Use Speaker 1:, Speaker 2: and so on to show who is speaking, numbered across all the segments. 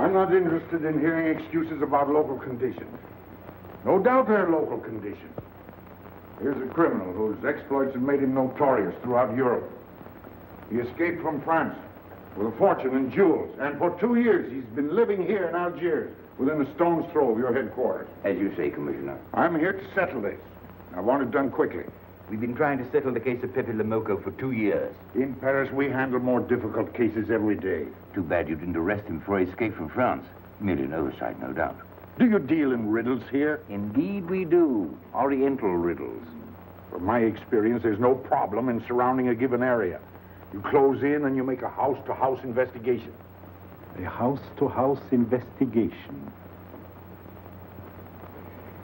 Speaker 1: I'm not interested in hearing excuses about local conditions. No doubt they're local conditions. Here's a criminal whose exploits have made him notorious throughout Europe. He escaped from France with a fortune in jewels, and for 2 years he's been living here in Algiers, within a stone's throw of your headquarters.
Speaker 2: As you say, Commissioner.
Speaker 1: I'm here to settle this. I want it done quickly.
Speaker 2: We've been trying to settle the case of Pepe le Moko for 2 years.
Speaker 1: In Paris, we handle more difficult cases every day.
Speaker 2: Too bad you didn't arrest him before he escaped from France. Merely an oversight, no doubt.
Speaker 1: Do you deal in riddles here?
Speaker 2: Indeed we do. Oriental riddles.
Speaker 1: From my experience, there's no problem in surrounding a given area. You close in and you make a house-to-house investigation.
Speaker 3: A house-to-house investigation.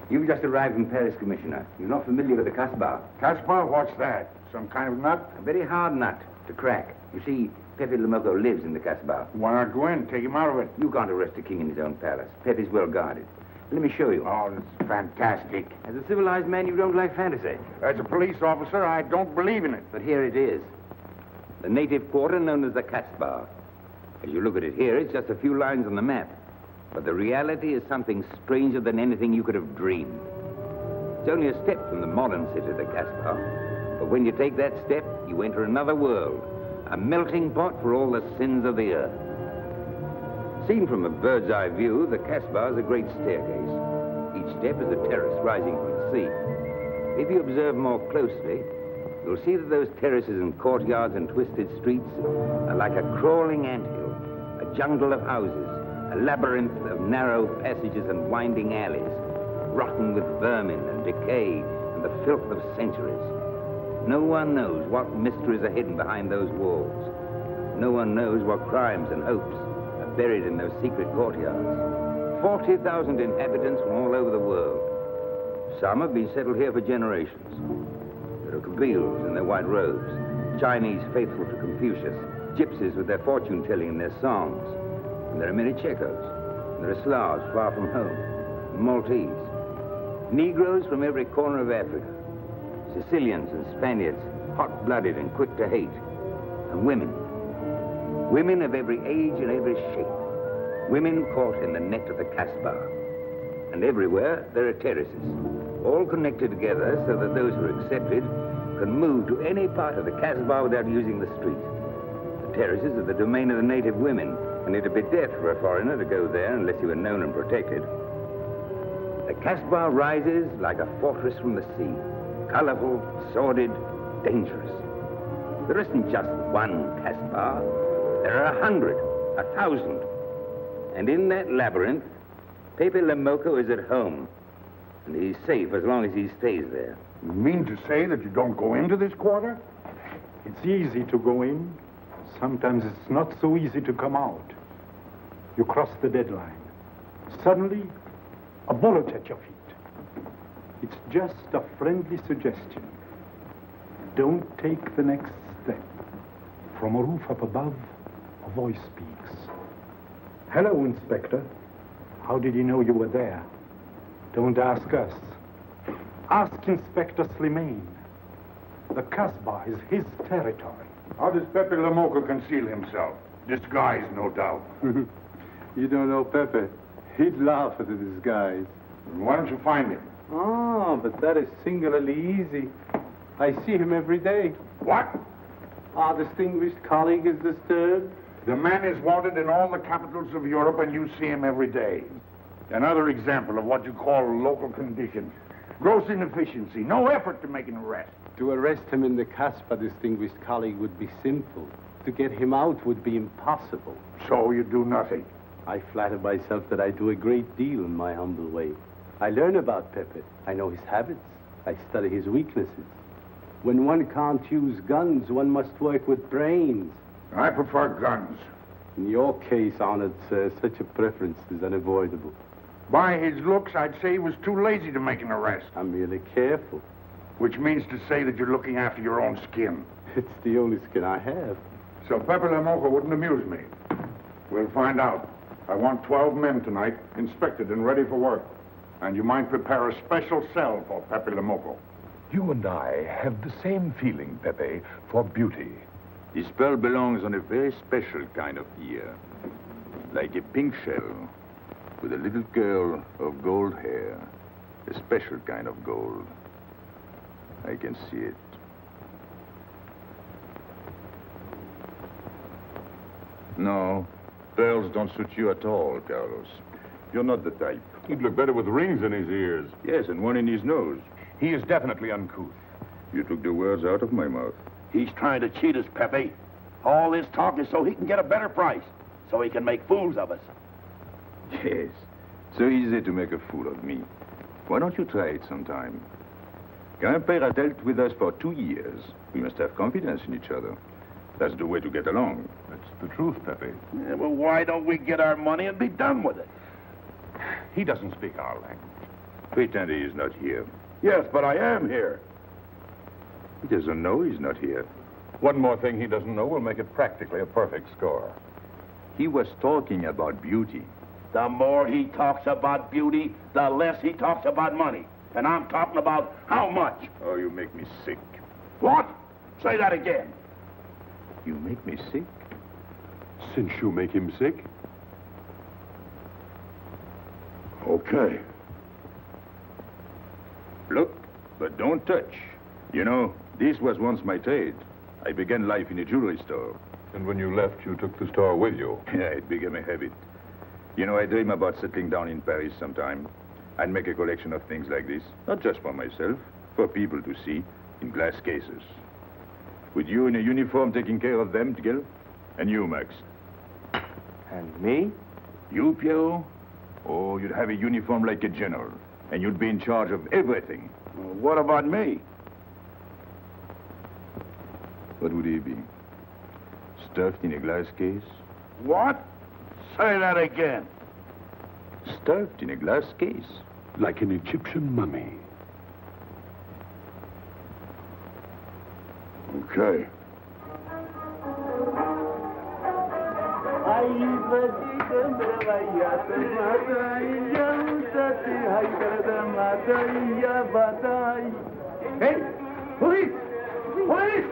Speaker 2: You've just arrived in Paris, Commissioner. You're not familiar with the Casbah.
Speaker 1: Casbah? What's that? Some kind of nut?
Speaker 2: A very hard nut to crack. You see, Pepe le Moko lives in the Casbah.
Speaker 1: Why not go in? Take him out of it.
Speaker 2: You can't arrest a king in his own palace. Pepe's well guarded. Let me show you.
Speaker 1: Oh, it's fantastic.
Speaker 2: As a civilized man, you don't like fantasy.
Speaker 1: As a police officer, I don't believe in it.
Speaker 2: But here it is. The native quarter known as the Casbah. As you look at it here, it's just a few lines on the map. But the reality is something stranger than anything you could have dreamed. It's only a step from the modern city, the Casbah. But when you take that step, you enter another world, a melting pot for all the sins of the earth. Seen from a bird's eye view, the Casbah is a great staircase. Each step is a terrace rising from the sea. If you observe more closely, you'll see that those terraces and courtyards and twisted streets are like a crawling anthill, a jungle of houses, a labyrinth of narrow passages and winding alleys, rotten with vermin and decay and the filth of centuries. No one knows what mysteries are hidden behind those walls. No one knows what crimes and hopes are buried in those secret courtyards. 40,000 inhabitants from all over the world. Some have been settled here for generations. There are Kabyles in their white robes, Chinese faithful to Confucius, gypsies with their fortune-telling and their songs. And there are many Checos. There are Slavs far from home, Maltese, Negroes from every corner of Africa, Sicilians and Spaniards, hot-blooded and quick to hate, and women. Women of every age and every shape. Women caught in the net of the Casbah. And everywhere there are terraces, all connected together so that those who are accepted can move to any part of the Casbah without using the street. The terraces are the domain of the native women, and it'd be death for a foreigner to go there unless he were known and protected. The Casbah rises like a fortress from the sea, colorful, sordid, dangerous. There isn't just one Casbah. There are 100, 1,000. And in that labyrinth, Pepe le Moko is at home, and he's safe as long as he stays there.
Speaker 1: You mean to say that you don't go into this quarter?
Speaker 3: It's easy to go in. Sometimes it's not so easy to come out. You cross the deadline. Suddenly, a bullet at your feet. It's just a friendly suggestion. Don't take the next step. From a roof up above, a voice speaks. Hello, Inspector. How did you know you were there? Don't ask us. Ask Inspector Slimane. The Casbah is his territory.
Speaker 1: How does Pepe le Moko conceal himself? Disguised, no doubt.
Speaker 4: You don't know Pepe. He'd laugh at the disguise.
Speaker 1: Why don't you find him?
Speaker 4: Oh, but that is singularly easy. I see him every day.
Speaker 1: What?
Speaker 4: Our distinguished colleague is disturbed.
Speaker 1: The man is wanted in all the capitals of Europe, and you see him every day. Another example of what you call local conditions. Gross inefficiency, no effort to make an arrest.
Speaker 4: To arrest him in the Casbah, distinguished colleague, would be simple. To get him out would be impossible.
Speaker 1: So you do nothing.
Speaker 4: I flatter myself that I do a great deal in my humble way. I learn about Pepe. I know his habits. I study his weaknesses. When one can't use guns, one must work with brains.
Speaker 1: I prefer guns.
Speaker 4: In your case, honored sir, such a preference is unavoidable.
Speaker 1: By his looks, I'd say he was too lazy to make an arrest.
Speaker 4: I'm merely careful.
Speaker 1: Which means to say that you're looking after your own skin.
Speaker 4: It's the only skin I have.
Speaker 1: So Pepe le Moko wouldn't amuse me. We'll find out. I want 12 men tonight, inspected and ready for work. And you might prepare a special cell for Pepe le Moko.
Speaker 5: You and I have the same feeling, Pepe, for beauty.
Speaker 6: This pearl belongs on a very special kind of ear.
Speaker 5: like a pink shell, with a little curl of gold hair, a special kind of gold. I can see it. No, pearls don't suit you at all, Carlos. You're not the type.
Speaker 1: He'd look better with rings in his ears.
Speaker 5: Yes, and one in his nose.
Speaker 1: He is definitely uncouth.
Speaker 5: You took the words out of my mouth.
Speaker 6: He's trying to cheat us, Pepe. All this talk is so he can get a better price, so he can make fools of us.
Speaker 5: Yes, so easy to make a fool of me. Why don't you try it sometime? Grandpère has dealt with us for 2 years. We must have confidence in each other. That's the way to get along.
Speaker 1: That's the truth, Pepe.
Speaker 6: Yeah, well, why don't we get our money and be done with it?
Speaker 1: He doesn't speak our language.
Speaker 5: Pretend he is not here.
Speaker 6: Yes, but I am here.
Speaker 5: He doesn't know he's not here.
Speaker 1: One more thing he doesn't know will make it practically a perfect score.
Speaker 5: He was talking about beauty.
Speaker 6: The more he talks about beauty, the less he talks about money. And I'm talking about how much.
Speaker 5: Oh, you make me sick.
Speaker 6: What? Say that again.
Speaker 5: You make me sick?
Speaker 1: Since you make him sick?
Speaker 6: Okay.
Speaker 5: Look, but don't touch. You know, this was once my trade. I began life in a jewelry store.
Speaker 1: And when you left, you took the store with you.
Speaker 5: Yeah, it became a habit. You know, I dream about settling down in Paris sometime. I'd make a collection of things like this, not just for myself, for people to see, in glass cases. With you in a uniform taking care of them, Miguel? And you, Max?
Speaker 2: And me?
Speaker 5: You, Piero? Oh, you'd have a uniform like a general, and you'd be in charge of everything.
Speaker 6: Well, what about me?
Speaker 5: What would he be? Stuffed in a glass case?
Speaker 6: What? Say that again.
Speaker 5: Stuffed in a glass case?
Speaker 1: Like an Egyptian mummy.
Speaker 6: Okay.
Speaker 3: Hey! Police! Police!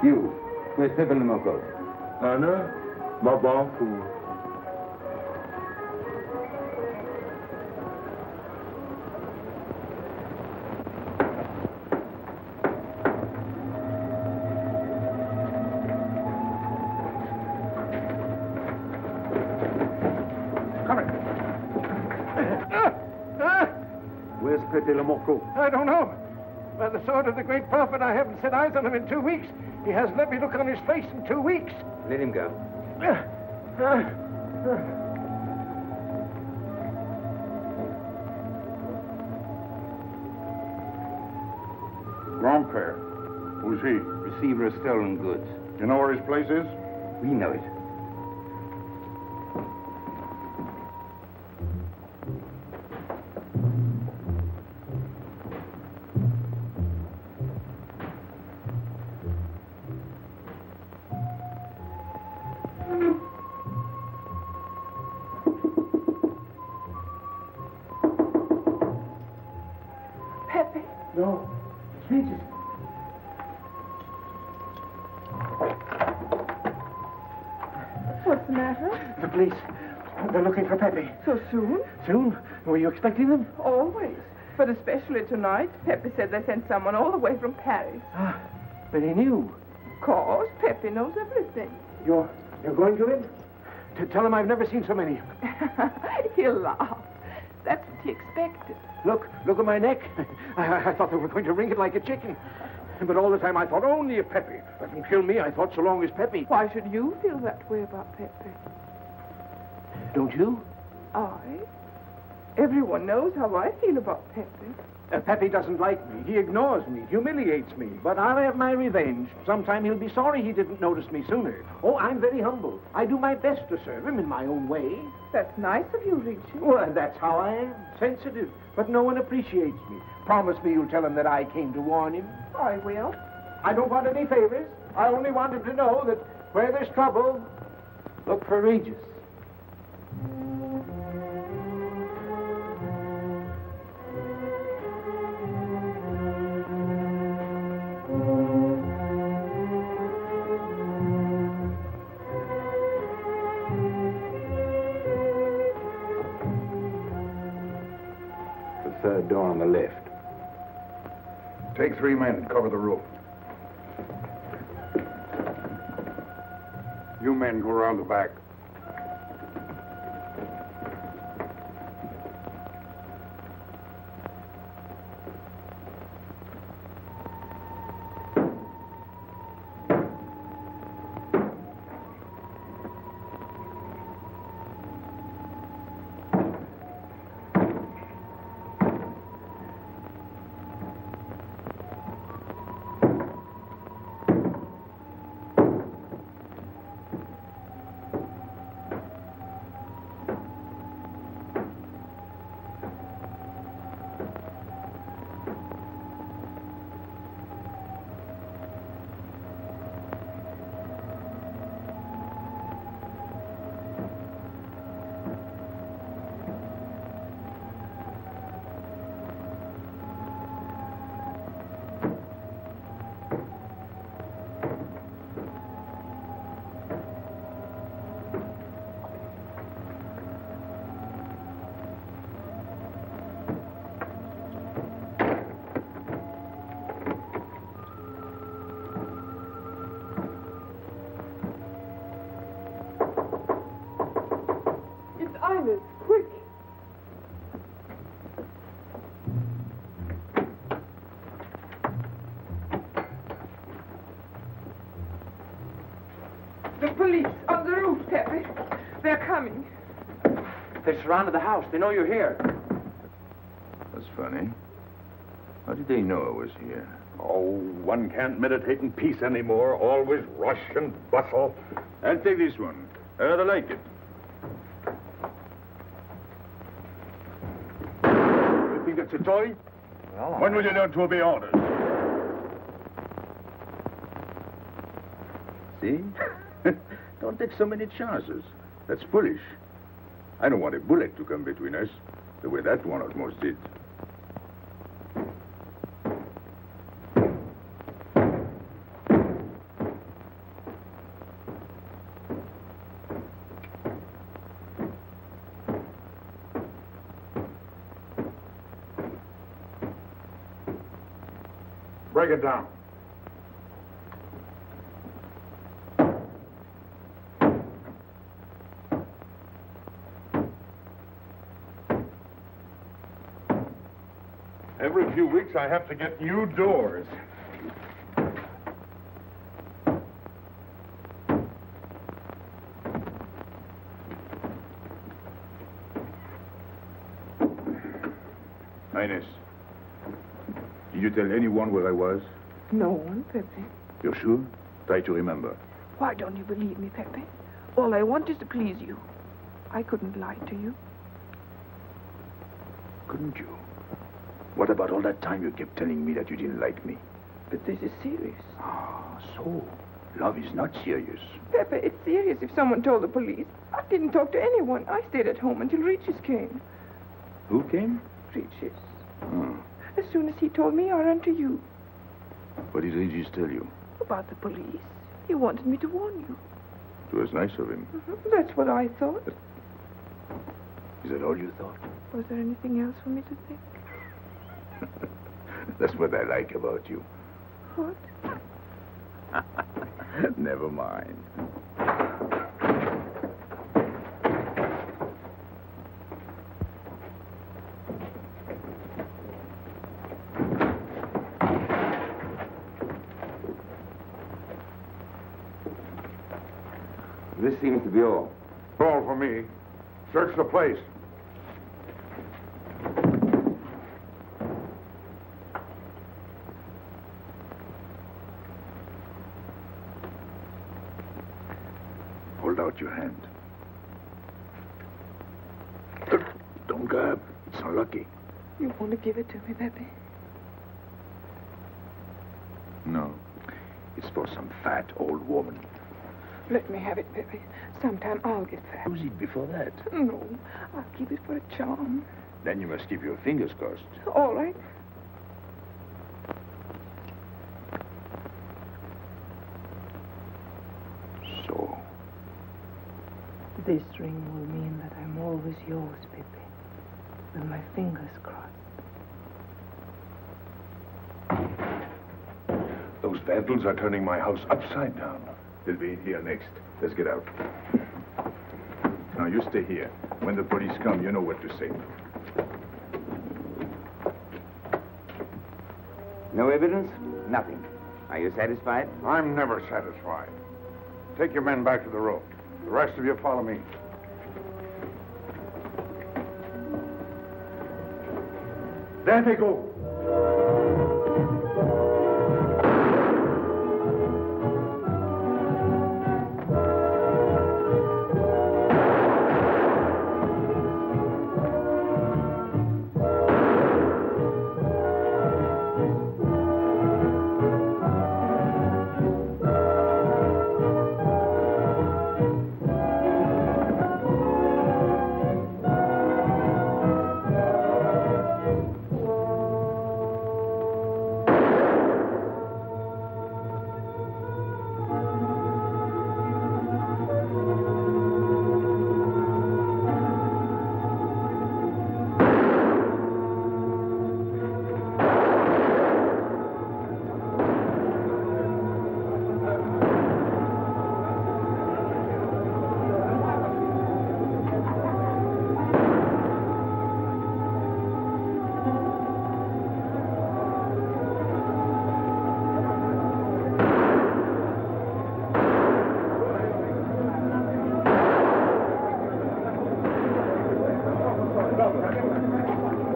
Speaker 2: You, where's Pepe le Moko?
Speaker 1: Anna, ma bonne fou.
Speaker 3: Where's Pepe le Moko? I don't know. By the sword of the great prophet, I haven't set eyes on him in 2 weeks. He hasn't let me look on his face in 2 weeks.
Speaker 2: Let him go.
Speaker 1: Grandpère. Who's he?
Speaker 2: Receiver of stolen goods.
Speaker 1: You know where his place is?
Speaker 2: We know it.
Speaker 3: No. Jesus.
Speaker 7: What's the matter?
Speaker 3: The police. They're looking for Pepe.
Speaker 7: So soon?
Speaker 3: Soon? Were you expecting them?
Speaker 7: Always. But especially tonight. Pepe said they sent someone all the way from Paris.
Speaker 3: Ah, but he knew.
Speaker 7: Of course, Pepe knows everything.
Speaker 3: You're going to him? To tell him I've never seen so many.
Speaker 7: He'll laugh. That's what he expected.
Speaker 3: Look at my neck. I thought they were going to wring it like a chicken. But all the time I thought only of Pepe. Doesn't kill me, I thought so long as Pepe.
Speaker 7: Why should you feel that way about Pepe?
Speaker 3: Don't you?
Speaker 7: I? Everyone knows how I feel about Pepe.
Speaker 8: Pepe doesn't like me. He ignores me, humiliates me. But I'll have my revenge. Sometime he'll be sorry he didn't notice me sooner. Oh, I'm very humble. I do my best to serve him in my own way.
Speaker 7: That's nice of you, Richie.
Speaker 8: Well, that's how I am. Sensitive. But no one appreciates me. Promise me you'll tell him that I came to warn him.
Speaker 7: I will.
Speaker 8: I don't want any favors. I only want him to know that where there's trouble, look for Regis.
Speaker 2: The third door on the left.
Speaker 1: Take 3 men and cover the roof. You men go around the back.
Speaker 7: Quick. The police on the roof, Pepe. They're coming.
Speaker 8: They surrounded the house. They know you're here.
Speaker 5: That's funny. How did they know I was here?
Speaker 6: Oh, one can't meditate in peace anymore. Always rush and bustle.
Speaker 5: I'll take this one. I rather like it.
Speaker 6: You think it's a toy?
Speaker 8: Well,
Speaker 6: When will you learn to obey orders?
Speaker 5: See? Don't take so many chances. That's foolish. I don't want a bullet to come between us, the way that one almost did.
Speaker 1: Break it down.
Speaker 6: Every few weeks, I have to get new doors.
Speaker 5: Highness, did you tell anyone where I was?
Speaker 7: No one, Pepe.
Speaker 5: You're sure? Try to remember.
Speaker 7: Why don't you believe me, Pepe? All I want is to please you. I couldn't lie to you.
Speaker 5: Couldn't you? What about all that time you kept telling me that you didn't like me?
Speaker 7: But this is serious.
Speaker 5: Ah, so love is not serious.
Speaker 7: Pepe, it's serious if someone told the police. I didn't talk to anyone. I stayed at home until Regis came.
Speaker 5: Who came?
Speaker 7: Regis.
Speaker 5: Hmm.
Speaker 7: As soon as he told me, I ran to you.
Speaker 5: What did Regis tell you?
Speaker 7: About the police. He wanted me to warn you.
Speaker 5: It was nice of him.
Speaker 7: That's what I thought.
Speaker 5: Is that all you thought?
Speaker 7: Was there anything else for me to think?
Speaker 5: That's what I like about you.
Speaker 7: What?
Speaker 2: Never mind. This seems to be all.
Speaker 1: All for me. Search the place.
Speaker 5: hold out your hand. Don't grab. It's unlucky.
Speaker 7: You want to give it to me, Pepe?
Speaker 5: No. It's for some fat old woman.
Speaker 7: Let me have it, Pepe. Sometime I'll get fat.
Speaker 5: Use it before that.
Speaker 7: No, I'll keep it for a charm.
Speaker 5: Then you must keep your fingers crossed.
Speaker 7: All right.
Speaker 5: So.
Speaker 7: This ring will mean that I'm always yours, Pepe. With my fingers crossed.
Speaker 5: Those vandals are turning my house upside down. They'll be in here next. Let's get out. Now, you stay here. When the police come, you know what to say.
Speaker 2: No evidence? Nothing. Are you satisfied?
Speaker 1: I'm never satisfied. Take your men back to the road. The rest of you follow me. There they go.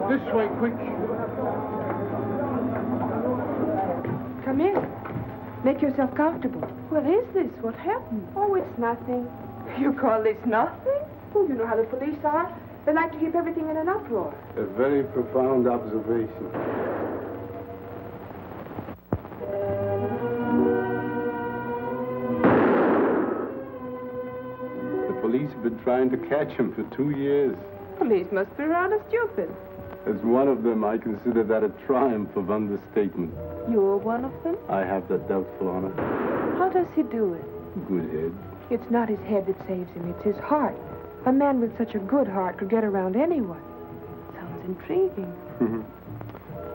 Speaker 1: This way, quick.
Speaker 7: Come in. Make yourself comfortable.
Speaker 9: What is this? What happened? Oh, it's nothing.
Speaker 7: You call this nothing?
Speaker 9: Oh, you know how the police are. They like to keep everything in an uproar.
Speaker 4: A very profound observation. The police have been trying to catch him for 2 years.
Speaker 7: Police must be rather stupid.
Speaker 4: As one of them, I consider that a triumph of understatement.
Speaker 7: You're one of them?
Speaker 4: I have that doubtful honor.
Speaker 7: How does he do it?
Speaker 4: Good head.
Speaker 7: It's not his head that saves him, it's his heart. A man with such a good heart could get around anyone. Sounds intriguing.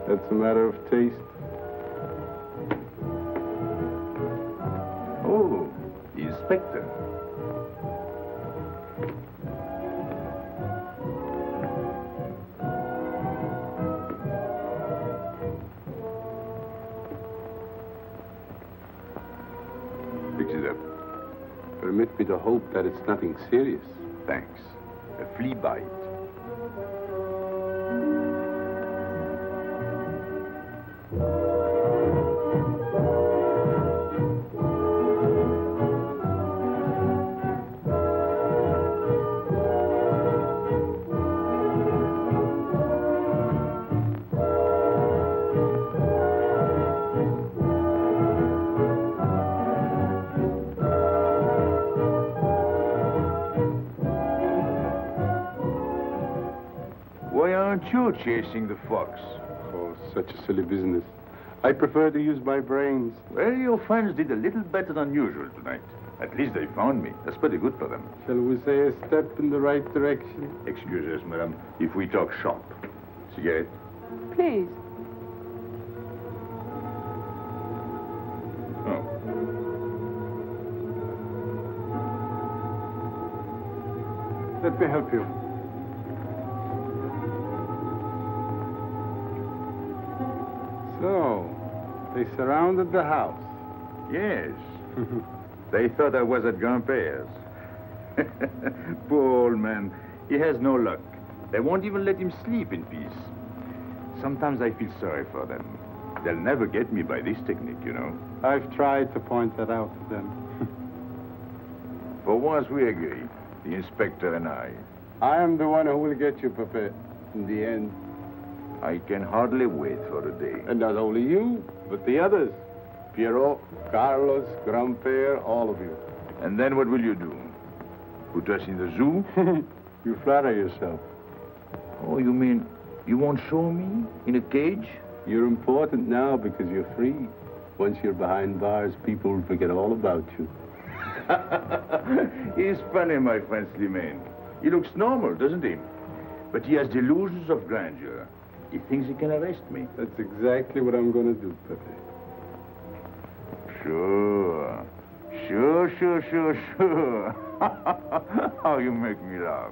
Speaker 4: That's a matter of taste.
Speaker 5: Oh, the inspector. Fix it up.
Speaker 4: Permit me to hope that it's nothing serious.
Speaker 5: Thanks. A flea bite. Why aren't you chasing the fox?
Speaker 4: Oh, such a silly business. I prefer to use my brains.
Speaker 5: Well, your friends did a little better than usual tonight. At least they found me. That's pretty good for them.
Speaker 4: Shall we say a step in the right direction?
Speaker 5: Excuse us, madam, if we talk shop. Cigarette?
Speaker 7: Please.
Speaker 5: Oh.
Speaker 3: Let me help you.
Speaker 4: So, they surrounded the house.
Speaker 5: Yes. They thought I was at Grandpère's. Poor old man. He has no luck. They won't even let him sleep in peace. Sometimes I feel sorry for them. They'll never get me by this technique, you know.
Speaker 4: I've tried to point that out to them.
Speaker 5: For once we agree, the inspector and I.
Speaker 4: I am the one who will get you, Pepe, in the end.
Speaker 5: I can hardly wait for the day.
Speaker 4: And not only you, but the others. Piero, Carlos, Grandpere, all of you.
Speaker 5: And then what will you do? Put us in the zoo?
Speaker 4: You flatter yourself.
Speaker 5: Oh, you mean you won't show me in a cage?
Speaker 4: You're important now because you're free. Once you're behind bars, people will forget all about you.
Speaker 5: He's funny, my friend Slimane. He looks normal, doesn't he? But he has delusions of grandeur. He thinks he can arrest me.
Speaker 4: That's exactly what I'm going to do, Pepe.
Speaker 5: Sure. How you make me laugh.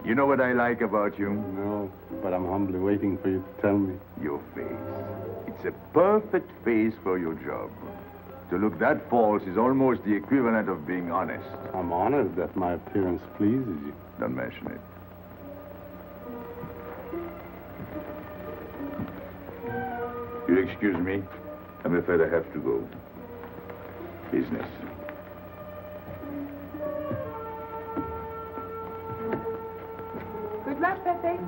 Speaker 5: You know what I like about you?
Speaker 4: No, but I'm humbly waiting for you to tell me.
Speaker 5: Your face. It's a perfect face for your job. To look that false is almost the equivalent of being honest.
Speaker 4: I'm honored that my appearance pleases you.
Speaker 5: Don't mention it. You'll excuse me. I'm afraid I have to go. Business.
Speaker 9: Good luck, Pepe.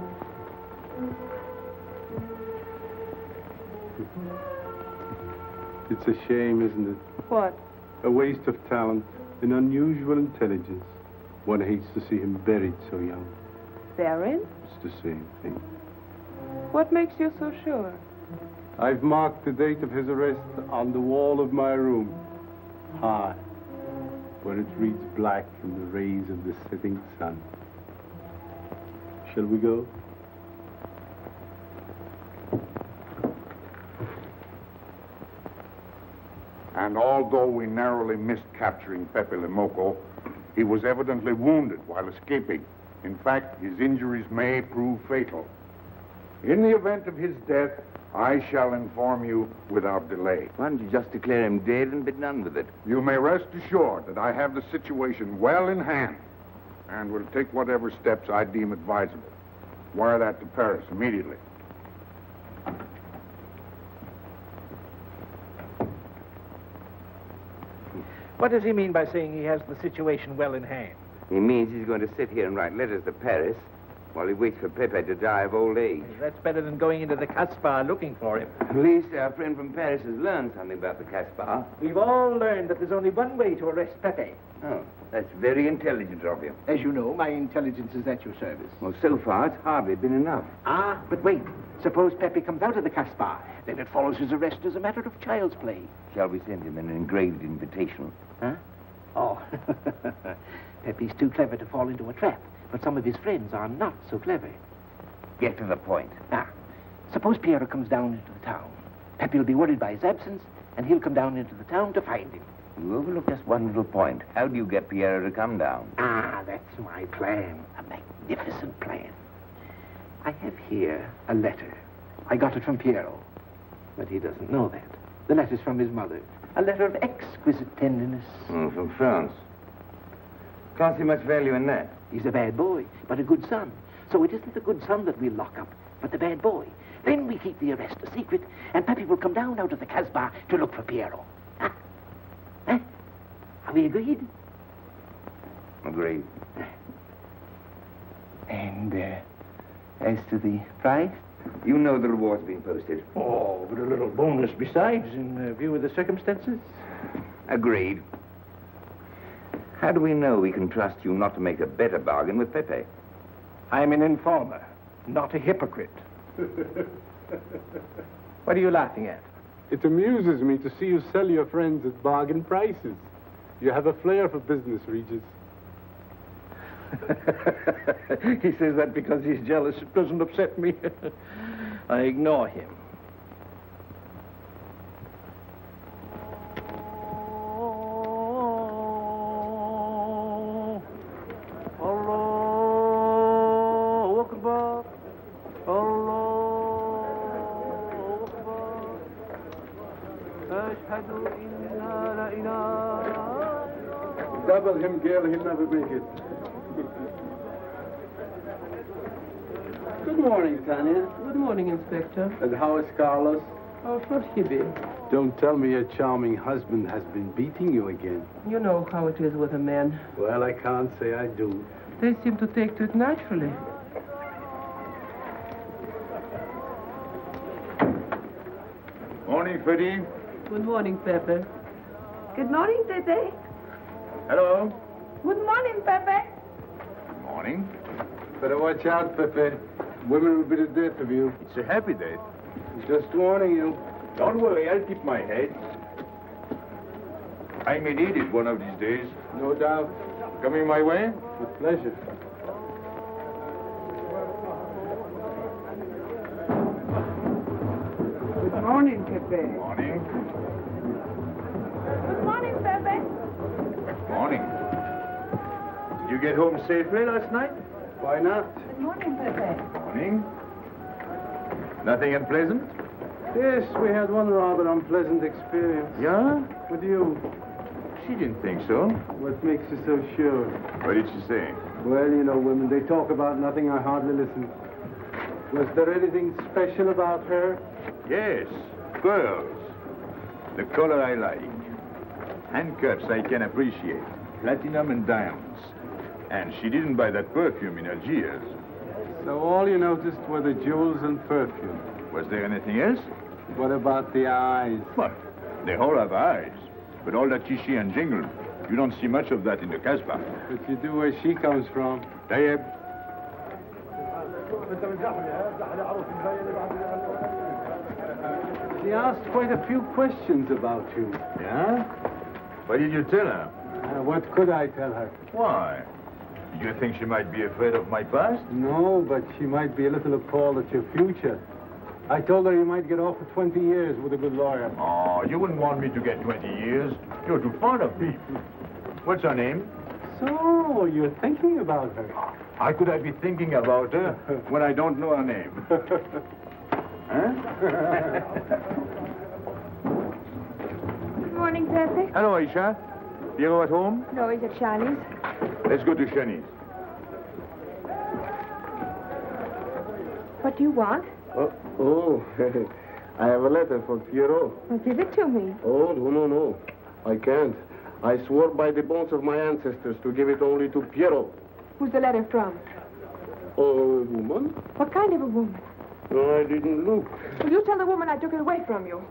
Speaker 4: It's a shame, isn't it?
Speaker 7: What?
Speaker 4: A waste of talent, an unusual intelligence. One hates to see him buried so young.
Speaker 7: Therein?
Speaker 4: It's the same thing.
Speaker 7: What makes you so sure?
Speaker 4: I've marked the date of his arrest on the wall of my room. High, where it reads black in the rays of the setting sun. Shall we go?
Speaker 1: And although we narrowly missed capturing Pepe le Moko, he was evidently wounded while escaping. In fact, his injuries may prove fatal. In the event of his death, I shall inform you without delay.
Speaker 2: Why don't you just declare him dead and be done with it?
Speaker 1: You may rest assured that I have the situation well in hand and will take whatever steps I deem advisable. Wire that to Paris immediately.
Speaker 8: What does he mean by saying he has the situation well in hand?
Speaker 2: He means he's going to sit here and write letters to Paris while he waits for Pepe to die of old age.
Speaker 8: That's better than going into the Casbah looking for him.
Speaker 2: At least our friend from Paris has learned something about the Casbah.
Speaker 8: We've all learned that there's only one way to arrest Pepe.
Speaker 2: Oh, that's very intelligent of you.
Speaker 8: As you know, my intelligence is at your service.
Speaker 2: Well, so far, it's hardly been enough.
Speaker 8: Ah, but wait. Suppose Pepe comes out of the Casbah. Then it follows his arrest as a matter of child's play.
Speaker 2: Shall we send him an engraved invitation?
Speaker 8: Huh? Oh, Pepe's too clever to fall into a trap. But some of his friends are not so clever.
Speaker 2: Get to the point.
Speaker 8: Ah, suppose Piero comes down into the town. Pepe will be worried by his absence, and he'll come down into the town to find him.
Speaker 2: You overlook just one little point. How do you get Piero to come down?
Speaker 8: Ah, that's my plan. A magnificent plan. I have here a letter. I got it from Piero. But he doesn't know that. The letter's from his mother. A letter of exquisite tenderness.
Speaker 2: From France. Can't see much value in that.
Speaker 8: He's a bad boy, but a good son. So it isn't the good son that we'll lock up, but the bad boy. Then we keep the arrest a secret, and Pepe will come down out of the Casbah to look for Piero. Huh? Huh? Are we agreed?
Speaker 2: Agreed.
Speaker 8: And, as to the price?
Speaker 2: You know the reward's been posted.
Speaker 8: Oh, but a little bonus besides, in view of the circumstances.
Speaker 2: Agreed. How do we know we can trust you not to make a better bargain with Pepe?
Speaker 8: I'm an informer, not a hypocrite. What are you laughing at?
Speaker 4: It amuses me to see you sell your friends at bargain prices. You have a flair for business, Regis.
Speaker 8: He says that because he's jealous. It doesn't upset me. I ignore him.
Speaker 4: Double him, Gail, he'll never make it.
Speaker 10: Good morning, Tanya. Good morning, Inspector.
Speaker 4: And how is Carlos?
Speaker 10: Oh, forgive.
Speaker 4: Don't tell me your charming husband has been beating you again.
Speaker 10: You know how it is with a man.
Speaker 4: Well, I can't say I do.
Speaker 10: They seem to take to it naturally.
Speaker 1: Morning, Freddy.
Speaker 10: Good morning, Pepe.
Speaker 9: Good morning, Pepe.
Speaker 1: Hello.
Speaker 9: Good morning, Pepe.
Speaker 1: Morning.
Speaker 4: Better watch out, Pepe. Women will be the death of you.
Speaker 5: It's a happy day.
Speaker 4: Just warning you.
Speaker 5: Don't worry, I'll keep my head. I may need it one of these days.
Speaker 4: No doubt.
Speaker 1: Coming my way?
Speaker 4: With pleasure.
Speaker 10: Good morning, Pepe.
Speaker 1: Morning.
Speaker 9: Good morning, Pepe.
Speaker 5: Morning. Did you get home safely last night?
Speaker 4: Why not?
Speaker 9: Good morning, Pepe.
Speaker 5: Morning. Nothing unpleasant?
Speaker 4: Yes, we had one rather unpleasant experience.
Speaker 5: Yeah?
Speaker 4: With you.
Speaker 5: She didn't think so.
Speaker 4: What makes you so sure?
Speaker 5: What did she say?
Speaker 4: Well, you know, women, they talk about nothing. I hardly listen. Was there anything special about her?
Speaker 5: Yes, pearls. The color I like. Handcuffs I can appreciate. Platinum and diamonds. And she didn't buy that perfume in Algiers.
Speaker 4: So all you noticed were the jewels and perfume.
Speaker 5: Was there anything else?
Speaker 4: What about the eyes?
Speaker 5: What? They all have eyes. But all that chichi and jingle, you don't see much of that in the Casbah.
Speaker 4: But you do where she comes from.
Speaker 5: Tayyib.
Speaker 4: She asked quite a few questions about you.
Speaker 5: Yeah? What did you tell her?
Speaker 4: What could I tell her?
Speaker 5: Why? Did you think she might be afraid of my past?
Speaker 4: No, but she might be a little appalled at your future. I told her you might get off for 20 years with a good lawyer.
Speaker 5: Oh, you wouldn't want me to get 20 years. You're too fond of me. What's her name?
Speaker 4: So, you're thinking about her.
Speaker 5: How could I be thinking about her when I don't know her name? Huh?
Speaker 9: Good morning, Pepe.
Speaker 5: Hello, Aisha. Piero at home?
Speaker 9: No, he's at Shani's.
Speaker 5: Let's go to Shani's.
Speaker 9: What do you want?
Speaker 11: Oh, I have a letter for Piero.
Speaker 9: Well, give it to me.
Speaker 11: Oh, no. I can't. I swore by the bones of my ancestors to give it only to Piero.
Speaker 9: Who's the letter from?
Speaker 11: Oh, woman?
Speaker 9: What kind of a woman?
Speaker 11: No, I didn't look.
Speaker 9: Will you tell the woman I took it away from you?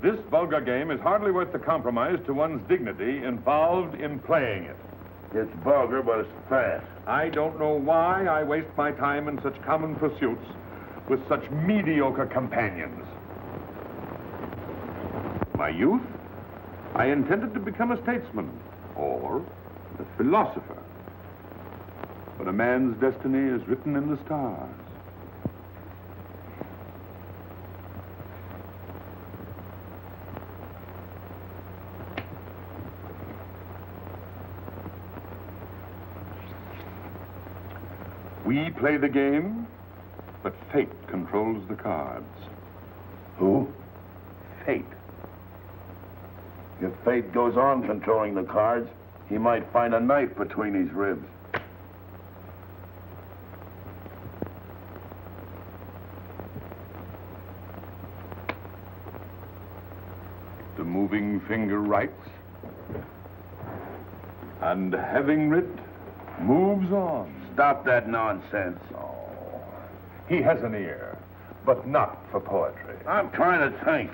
Speaker 12: This vulgar game is hardly worth the compromise to one's dignity involved in playing it.
Speaker 6: It's vulgar, but it's fast.
Speaker 12: I don't know why I waste my time in such common pursuits with such mediocre companions. My youth, I intended to become a statesman or a philosopher. But a man's destiny is written in the stars. We play the game, but fate controls the cards.
Speaker 6: Who? Fate. If fate goes on controlling the cards, he might find a knife between his ribs.
Speaker 12: The moving finger writes, and having writ, moves on.
Speaker 6: Stop that nonsense.
Speaker 12: Oh, he has an ear, but not for poetry.
Speaker 6: I'm trying to think.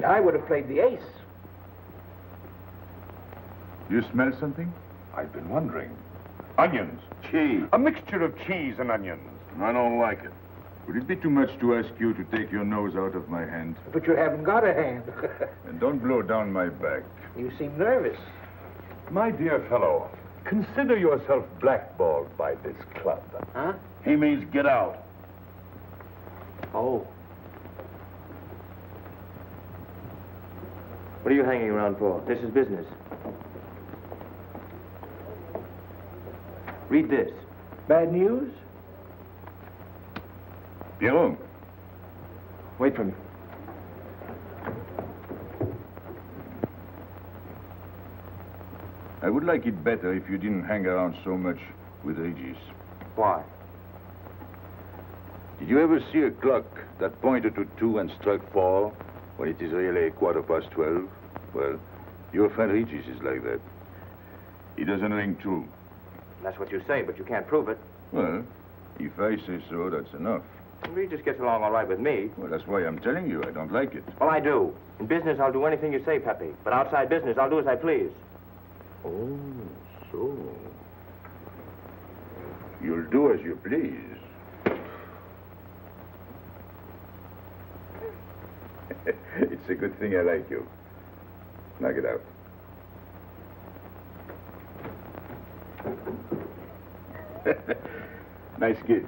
Speaker 8: I would have played the ace.
Speaker 5: You smell something?
Speaker 12: I've been wondering. Onions.
Speaker 6: Cheese.
Speaker 12: A mixture of cheese and onions.
Speaker 6: I don't like it.
Speaker 5: Would it be too much to ask you to take your nose out of my hand?
Speaker 8: But you haven't got a hand.
Speaker 5: And don't blow down my back.
Speaker 8: You seem nervous.
Speaker 12: My dear fellow, consider yourself blackballed by this club.
Speaker 8: Huh?
Speaker 6: He means get out.
Speaker 8: Oh.
Speaker 13: What are you hanging around for? This is business. Read this.
Speaker 8: Bad news?
Speaker 5: Pierrot.
Speaker 8: Wait for me.
Speaker 5: I would like it better if you didn't hang around so much with Regis.
Speaker 13: Why?
Speaker 5: Did you ever see a clock that pointed to 2 and struck 4 when it is really 12:15? Well, your friend Regis is like that. He doesn't ring true.
Speaker 13: That's what you say, but you can't prove it.
Speaker 5: Well, if I say so, that's enough.
Speaker 13: Regis gets along all right with me.
Speaker 5: Well, that's why I'm telling you I don't like it.
Speaker 13: Well, I do. In business, I'll do anything you say, Pepe. But outside business, I'll do as I please.
Speaker 5: Oh, so. You'll do as you please. It's a good thing I like you. Knock it out. Nice kid.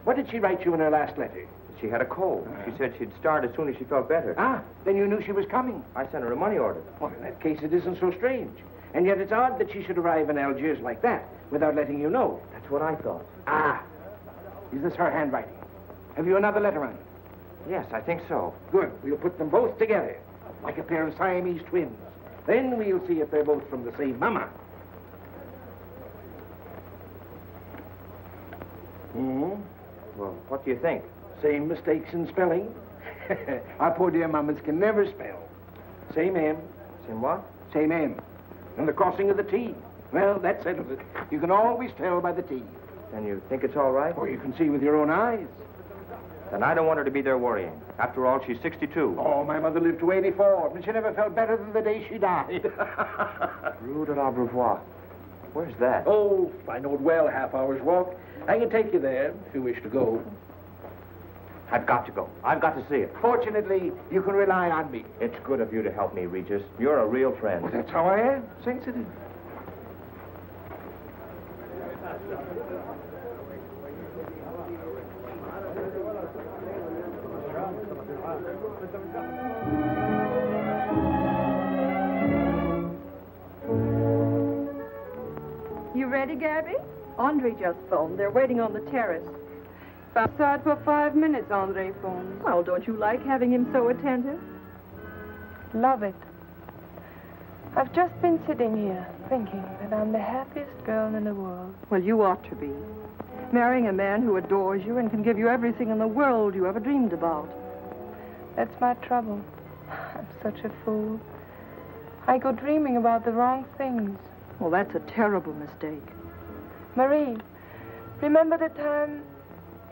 Speaker 8: What did she write you in her last letter?
Speaker 13: She had a cold. She said she'd start as soon as she felt better.
Speaker 8: Ah, then you knew she was coming.
Speaker 13: I sent her a money order.
Speaker 8: Well, in that case, it isn't so strange. And yet it's odd that she should arrive in Algiers like that without letting you know.
Speaker 13: That's what I thought.
Speaker 8: Ah, is this her handwriting? Have you another letter on it?
Speaker 13: Yes, I think so.
Speaker 8: Good. We'll put them both together, like a pair of Siamese twins. Then we'll see if they're both from the same mama. Hmm?
Speaker 13: Well, what do you think?
Speaker 8: Same mistakes in spelling. Our poor dear mamas can never spell. Same M.
Speaker 13: Same what?
Speaker 8: Same M. And the crossing of the T. Well, that settles it. You can always tell by the T.
Speaker 13: Then you think it's all right?
Speaker 8: Or you can see with your own eyes.
Speaker 13: Then I don't want her to be there worrying. After all, she's 62.
Speaker 8: Oh, my mother lived to 84, and she never felt better than the day she died.
Speaker 13: Rue de l'Abreuvoir. Where's that?
Speaker 8: Oh, I know it well, half hour's walk. I can take you there if you wish to go.
Speaker 13: I've got to go. I've got to see it.
Speaker 8: Fortunately, you can rely on me.
Speaker 13: It's good of you to help me, Regis. You're a real friend.
Speaker 8: Well, that's how I am. Sensitive.
Speaker 9: You ready, Gaby?
Speaker 7: Andre just phoned. They're waiting on the terrace.
Speaker 9: Outside for 5 minutes, Andre phones.
Speaker 7: Well, don't you like having him so attentive?
Speaker 9: Love it. I've just been sitting here thinking that I'm the happiest girl in the world.
Speaker 7: Well, you ought to be. Marrying a man who adores you and can give you everything in the world you ever dreamed about.
Speaker 9: That's my trouble. I'm such a fool. I go dreaming about the wrong things.
Speaker 7: Well, that's a terrible mistake.
Speaker 9: Marie, remember the time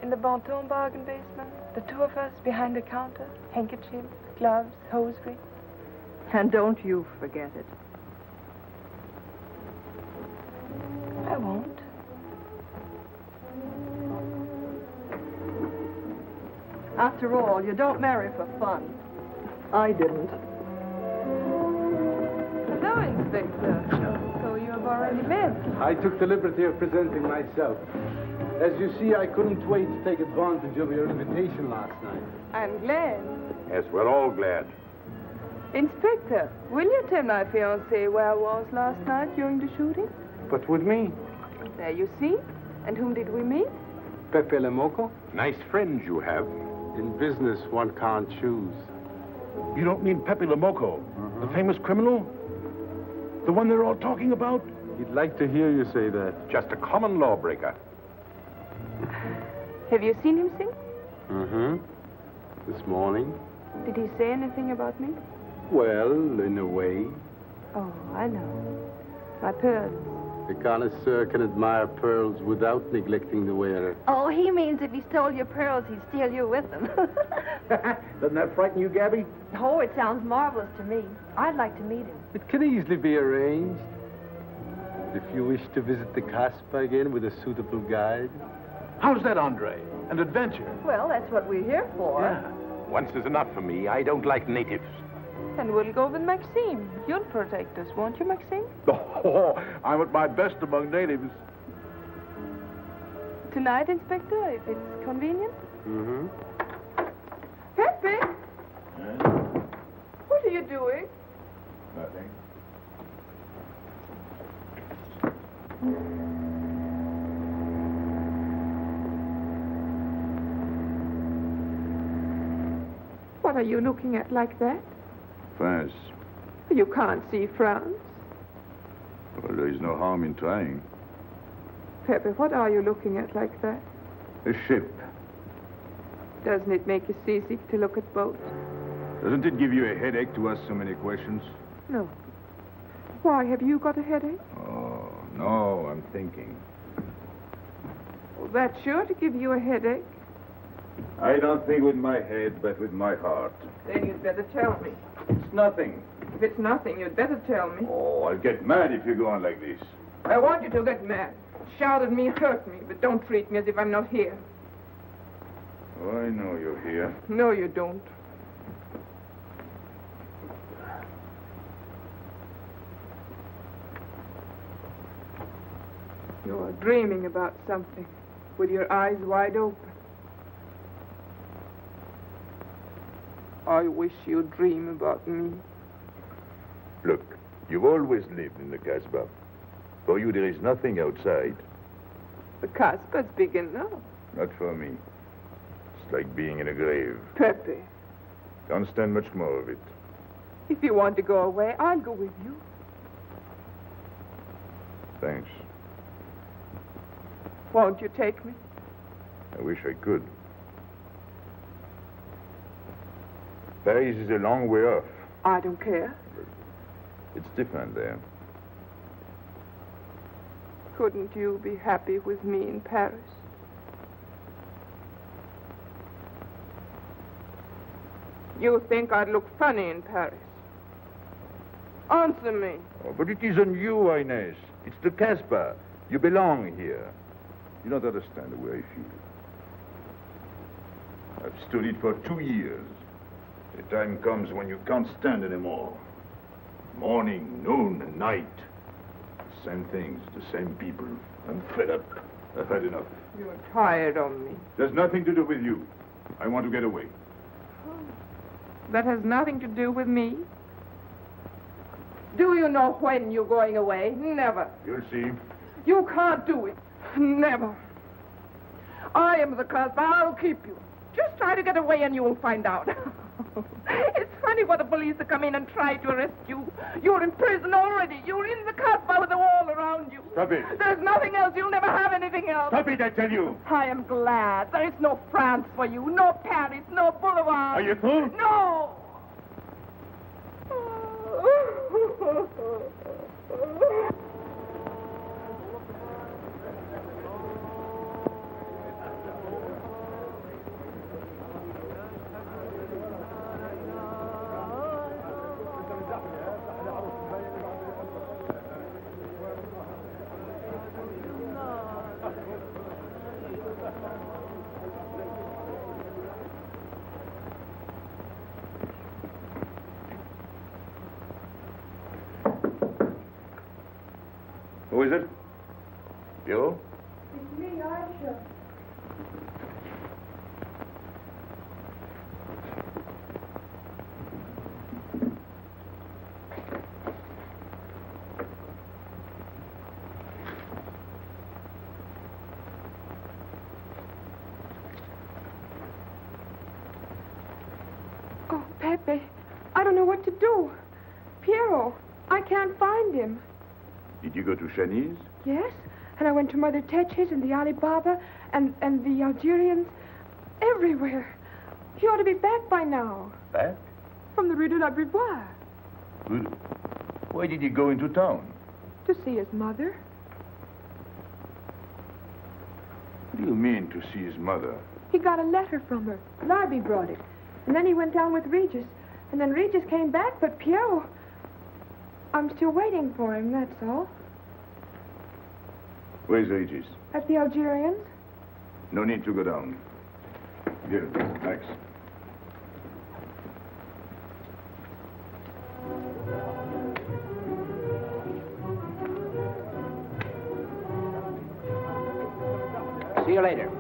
Speaker 9: in the Bonton bargain basement? The two of us behind the counter, handkerchiefs, gloves, hosiery.
Speaker 7: And don't you forget it.
Speaker 9: I won't.
Speaker 7: After all, you don't marry for fun. I didn't.
Speaker 9: Hello, Inspector. So you have already met.
Speaker 4: I took the liberty of presenting myself. As you see, I couldn't wait to take advantage of your invitation last night.
Speaker 9: I'm glad.
Speaker 5: Yes, we're all glad.
Speaker 9: Inspector, will you tell my fiancé where I was last night during the shooting?
Speaker 3: But with me,
Speaker 9: There you see. And whom did we meet?
Speaker 4: Pepe le Moko?
Speaker 12: Nice friends you have.
Speaker 4: In business, one can't choose.
Speaker 1: You don't mean Pepe le Moko, the famous criminal? The one they're all talking about?
Speaker 4: He'd like to hear you say that.
Speaker 12: Just a common lawbreaker.
Speaker 9: Have you seen him since?
Speaker 4: Mm-hmm. This morning?
Speaker 9: Did he say anything about me?
Speaker 4: Well, in a way.
Speaker 9: Oh, I know. My pearls.
Speaker 4: A connoisseur can admire pearls without neglecting the wearer.
Speaker 14: Oh, he means if he stole your pearls, he'd steal you with them.
Speaker 1: Doesn't that frighten you, Gaby?
Speaker 14: Oh, it sounds marvelous to me. I'd like to meet him.
Speaker 4: It can easily be arranged. If you wish to visit the Casbah again with a suitable guide.
Speaker 1: How's that, Andre? An adventure?
Speaker 7: Well, that's what we're here for.
Speaker 1: Yeah.
Speaker 12: Once is enough for me. I don't like natives.
Speaker 9: And we'll go with Maxime. You'll protect us, won't you, Maxime?
Speaker 1: Oh, I'm at my best among natives.
Speaker 9: Tonight, Inspector, if it's convenient?
Speaker 4: Mm-hmm.
Speaker 9: Pepe! What are you doing?
Speaker 1: Nothing.
Speaker 7: What are you looking at like that?
Speaker 5: France.
Speaker 7: You can't see France.
Speaker 5: Well, there is no harm in trying.
Speaker 7: Pepe, what are you looking at like that?
Speaker 5: A ship.
Speaker 7: Doesn't it make you seasick to look at boats?
Speaker 5: Doesn't it give you a headache to ask so many questions?
Speaker 7: No. Why, have you got a headache?
Speaker 5: Oh, no, I'm thinking.
Speaker 7: Well, that's sure to give you a headache.
Speaker 5: I don't think with my head, but with my heart.
Speaker 7: Then you'd better tell me.
Speaker 5: It's nothing.
Speaker 7: If it's nothing, you'd better tell me.
Speaker 5: Oh, I'll get mad if you go on like this.
Speaker 7: I want you to get mad. Shout at me, hurt me, but don't treat me as if I'm not here.
Speaker 5: Oh, I know you're here.
Speaker 7: No, you don't. You're dreaming about something with your eyes wide open. I wish you'd dream about me.
Speaker 5: Look, you've always lived in the Casbah. For you, there is nothing outside.
Speaker 7: The Casbah's big enough.
Speaker 5: Not for me. It's like being in a grave.
Speaker 7: Pepe,
Speaker 5: Can't stand much more of it.
Speaker 7: if you want to go away, I'll go with you.
Speaker 5: Thanks.
Speaker 7: Won't you take me?
Speaker 5: I wish I could. Paris is a long way off.
Speaker 7: I don't care.
Speaker 5: It's different there.
Speaker 7: Couldn't you be happy with me in Paris? You think I'd look funny in Paris? Answer me.
Speaker 5: Oh, but it isn't you, Inez. It's the Casbah. You belong here. You don't understand the way I feel. I've stood it for 2 years. The time comes when you can't stand anymore. Morning, noon, and night. Same things, the same people. I'm fed up. I've had enough.
Speaker 7: You're tired of me.
Speaker 5: There's nothing to do with you. I want to get away.
Speaker 7: That has nothing to do with me. Do you know when you're going away? Never.
Speaker 5: You'll see.
Speaker 7: You can't do it. Never. I am the Casbah. I'll keep you. Just try to get away and you'll find out. It's funny what the police will come in and try to arrest you. You're in prison already. You're in the Casbah with a wall around you.
Speaker 5: Stop it.
Speaker 7: There's nothing else. You'll never have anything else.
Speaker 5: Stop it, I tell you.
Speaker 7: I am glad. There is no France for you. No Paris. No Boulevard.
Speaker 5: Are you through?
Speaker 7: No.
Speaker 5: Who is it? You?
Speaker 7: It's me, Aisha. Oh, Pepe, I don't know what to do. Piero, I can't find him.
Speaker 5: Did you go to Shani's?
Speaker 7: Yes, and I went to Mother Tetch's and the Alibaba and the Algerians. Everywhere. He ought to be back by now.
Speaker 5: Back?
Speaker 7: From the Rue de la Brivoire.
Speaker 5: Good. Why did he go into town?
Speaker 7: To see his mother.
Speaker 5: What do you mean, to see his mother?
Speaker 7: He got a letter from her. Larby brought it. And then he went down with Regis. And then Regis came back, but Piero... I'm still waiting for him, that's all.
Speaker 5: Where's Regis?
Speaker 7: At the Algerians?
Speaker 5: No need to go down. Here, thanks.
Speaker 2: See you later.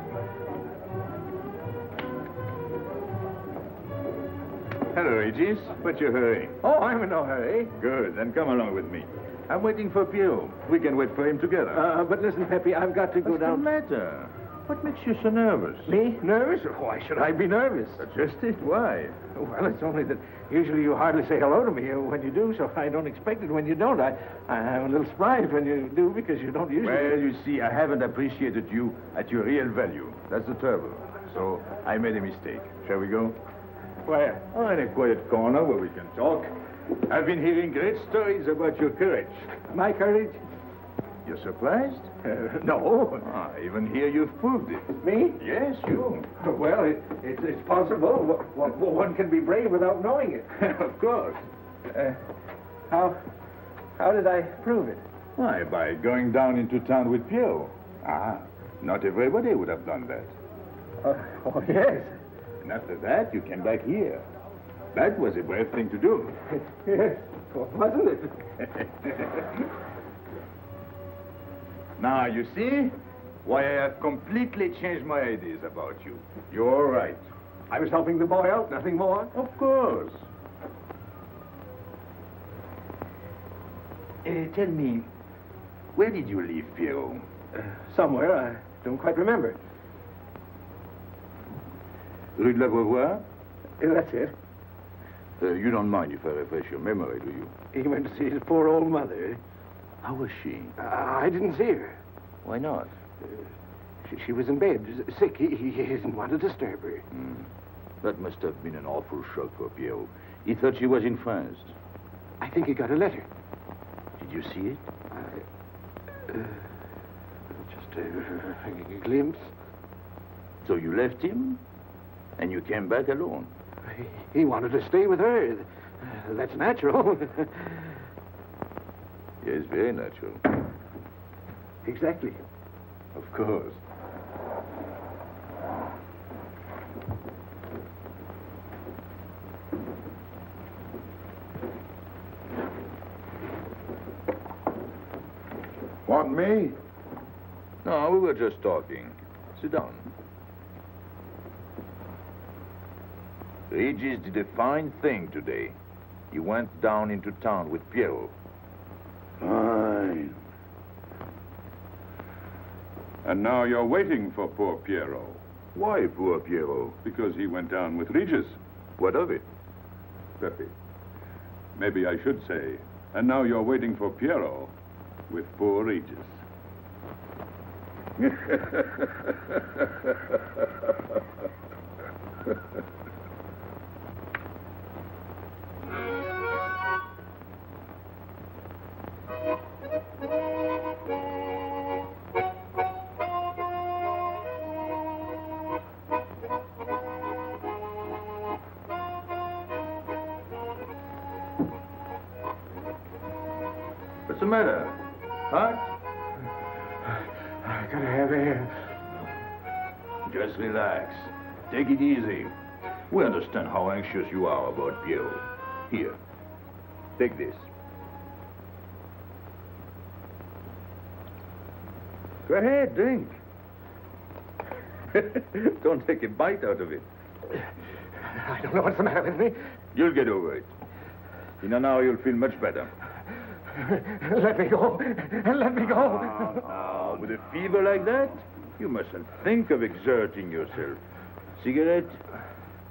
Speaker 5: Hello, Regis. What's your hurry?
Speaker 15: Oh, I'm in no hurry.
Speaker 5: Good, then come along with me. I'm waiting for Piero. We can wait for him together.
Speaker 15: But listen, Pepe, I've got to go
Speaker 5: What's
Speaker 15: down.
Speaker 5: the matter? What makes you so nervous?
Speaker 8: Me? Nervous? Why should I be nervous?
Speaker 5: Just it. Why?
Speaker 8: Well, it's only that usually you hardly say hello to me when you do, so I don't expect it when you don't. I'm a little surprised when you do because you don't usually.
Speaker 5: Well, you see, I haven't appreciated you at your real value. That's the trouble. So I made a mistake. Shall we go?
Speaker 8: Where?
Speaker 5: Oh, in a quiet corner where we can talk. I've been hearing great stories about your courage.
Speaker 8: My courage?
Speaker 5: You're surprised?
Speaker 8: No.
Speaker 5: Even here you've proved it.
Speaker 8: Me?
Speaker 5: Yes, you.
Speaker 8: Well, it's possible. One can be brave without knowing it.
Speaker 5: Of course.
Speaker 8: How did I prove it?
Speaker 5: Why, by going down into town with Piero. Not everybody would have done that.
Speaker 8: Oh, yes.
Speaker 5: And after that, you came back here. That was a brave thing to do.
Speaker 8: Yes, wasn't it?
Speaker 5: Now, you see why I have completely changed my ideas about you. You're right.
Speaker 8: I was helping the boy out, nothing more.
Speaker 5: Of course. Tell me, where did you leave Piero?
Speaker 8: Somewhere, I don't quite remember.
Speaker 5: Rue de la Beauvoir?
Speaker 8: That's it.
Speaker 5: You don't mind if I refresh your memory, do you?
Speaker 8: He went to see his poor old mother.
Speaker 5: How was she?
Speaker 8: I didn't see her.
Speaker 5: Why not?
Speaker 8: She was in bed, sick. He didn't want to disturb her.
Speaker 5: That must have been an awful shock for Piero. He thought she was in France.
Speaker 8: I think he got a letter.
Speaker 5: Did you see it?
Speaker 8: Just a glimpse.
Speaker 5: So you left him, and you came back alone?
Speaker 8: He wanted to stay with her. That's natural.
Speaker 5: Yes, very natural.
Speaker 8: Exactly.
Speaker 5: Of course.
Speaker 1: Want me?
Speaker 5: No, we were just talking. Sit down. Regis did a fine thing today. He went down into town with Piero.
Speaker 12: Fine. And now you're waiting for poor Piero.
Speaker 5: Why poor Piero?
Speaker 12: Because he went down with Regis.
Speaker 5: What of it?
Speaker 12: Pepe. Maybe I should say, and now you're waiting for Piero with poor Regis.
Speaker 5: What's the matter? Hot?
Speaker 8: I gotta have air.
Speaker 5: Just relax. Take it easy. We understand how anxious you are about Piero. Here, take this. Go ahead, drink. Don't take a bite out of it.
Speaker 8: I don't know what's the matter with me.
Speaker 5: You'll get over it. In an hour, you'll feel much better.
Speaker 8: Let me go. Let me go.
Speaker 5: Oh, with a fever like that, you mustn't think of exerting yourself. Cigarette?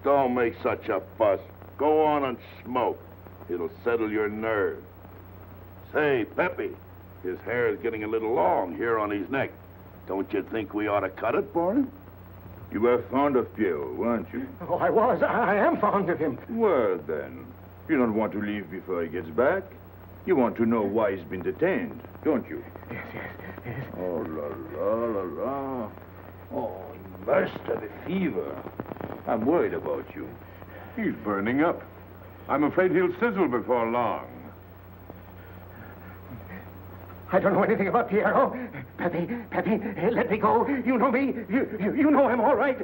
Speaker 6: Don't make such a fuss. Go on and smoke. It'll settle your nerves. Say, Pepe, his hair is getting a little long here on his neck. Don't you think we ought to cut it for him?
Speaker 5: You were fond of Piero, weren't you?
Speaker 8: Oh, I was. I am fond of him.
Speaker 5: Well, then, you don't want to leave before he gets back. You want to know why he's been detained, don't you?
Speaker 8: Yes.
Speaker 5: Oh, la. Oh, he must have a fever. I'm worried about you.
Speaker 12: He's burning up. I'm afraid he'll sizzle before long.
Speaker 8: I don't know anything about Piero. Pepe, let me go. You know me. You know him all right.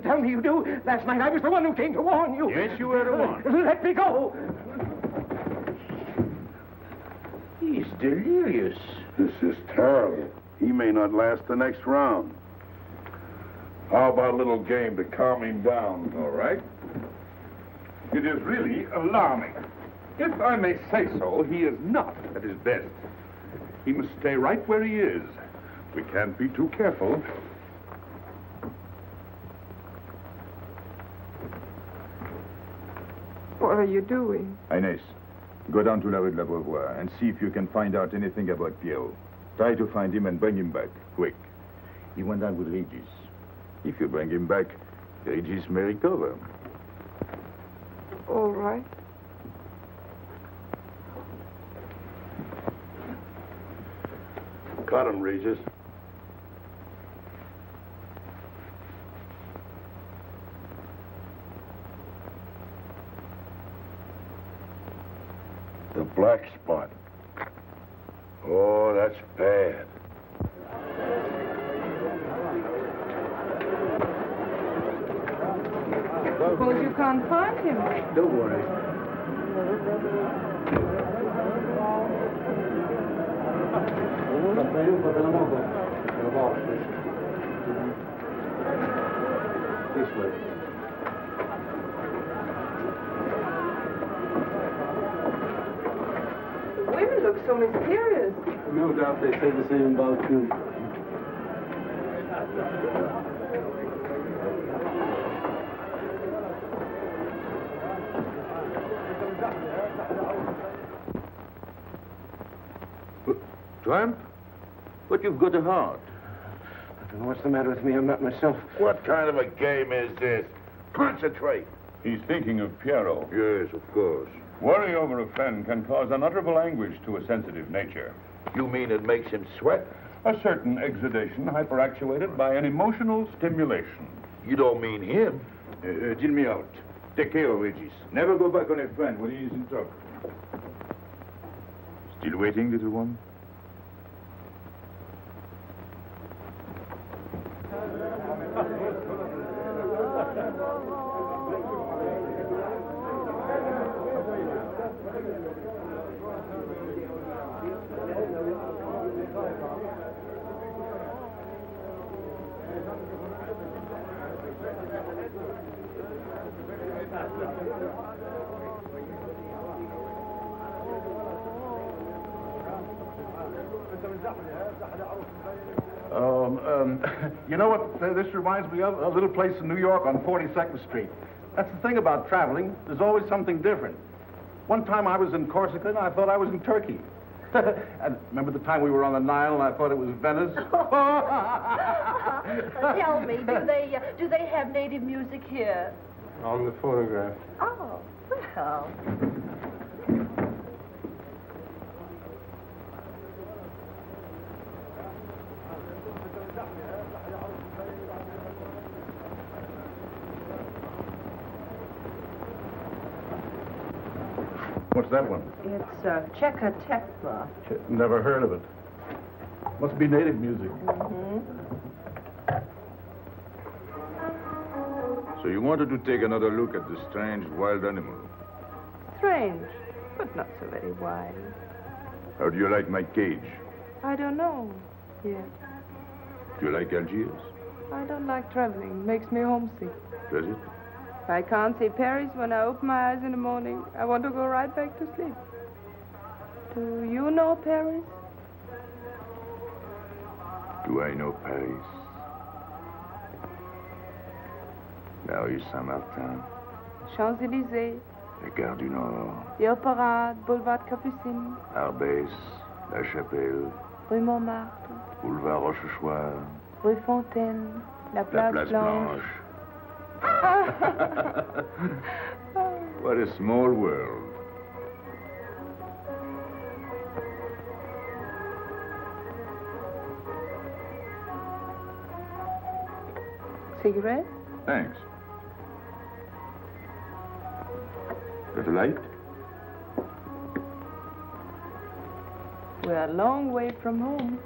Speaker 8: Tell me you do. Last night I was the one who came to warn you.
Speaker 5: Yes, you were the one.
Speaker 8: Let me go.
Speaker 5: He's delirious.
Speaker 6: This is terrible. He may not last the next round. How about a little game to calm him down?
Speaker 12: All right. It is really alarming. If I may say so, he is not at his best. He must stay right where he is. We can't be too careful.
Speaker 7: you doing?
Speaker 5: Inés, go down to La Rue de la Beauvoir and see if you can find out anything about Pierrot. Try to find him and bring him back, quick. He went down with Regis. If you bring him back, Regis may recover.
Speaker 7: All right.
Speaker 6: Cut him, Regis. The black spot. Oh, that's bad.
Speaker 7: Suppose you can't find him.
Speaker 4: Don't worry. This way.
Speaker 7: Women look so mysterious.
Speaker 4: No doubt they say the same about you.
Speaker 6: Tramp? But you've got a heart.
Speaker 8: I don't know what's the matter with me. I'm not myself.
Speaker 6: What kind of a game is this? Concentrate.
Speaker 5: He's thinking of Pierrot.
Speaker 6: Yes, of course.
Speaker 5: Worry over a friend can cause unutterable anguish to a sensitive nature.
Speaker 6: You mean it makes him sweat?
Speaker 5: A certain exudation hyperactuated by an emotional stimulation.
Speaker 6: You don't mean him?
Speaker 5: Deal me out. Take care of Regis. Never go back on a friend when he is in trouble. Still waiting, little one?
Speaker 1: You know what this reminds me of? A little place in New York on 42nd Street. That's the thing about traveling. There's always something different. One time I was in Corsica and I thought I was in Turkey. And remember the time we were on the Nile and I thought it was Venice?
Speaker 14: Tell me, do they have native music here?
Speaker 4: On the phonograph.
Speaker 14: Oh, well.
Speaker 1: What's that one?
Speaker 10: It's Czechotepla.
Speaker 1: Never heard of it. Must be native music.
Speaker 5: So you wanted to take another look at the strange wild animal.
Speaker 9: Strange, but not so very wild.
Speaker 5: How do you like my cage?
Speaker 9: I don't know yet.
Speaker 5: Do you like Algiers?
Speaker 9: I don't like traveling. Makes me homesick.
Speaker 5: Does it?
Speaker 9: If I can't see Paris when I open my eyes in the morning, I want to go right back to sleep. Do you know Paris?
Speaker 5: Do I know Paris? La rue Saint-Martin,
Speaker 9: Champs-Élysées,
Speaker 5: la Gare du Nord,
Speaker 9: the Opéra, Boulevard Capucine,
Speaker 5: Arbès, La Chapelle,
Speaker 9: Rue Montmartre,
Speaker 5: Boulevard Rochechouart,
Speaker 9: Rue Fontaine, la
Speaker 5: la
Speaker 9: Place,
Speaker 5: Place
Speaker 9: Blanche.
Speaker 5: What a small world.
Speaker 9: Cigarette?
Speaker 5: Thanks. Got a light?
Speaker 9: We're a long way from home.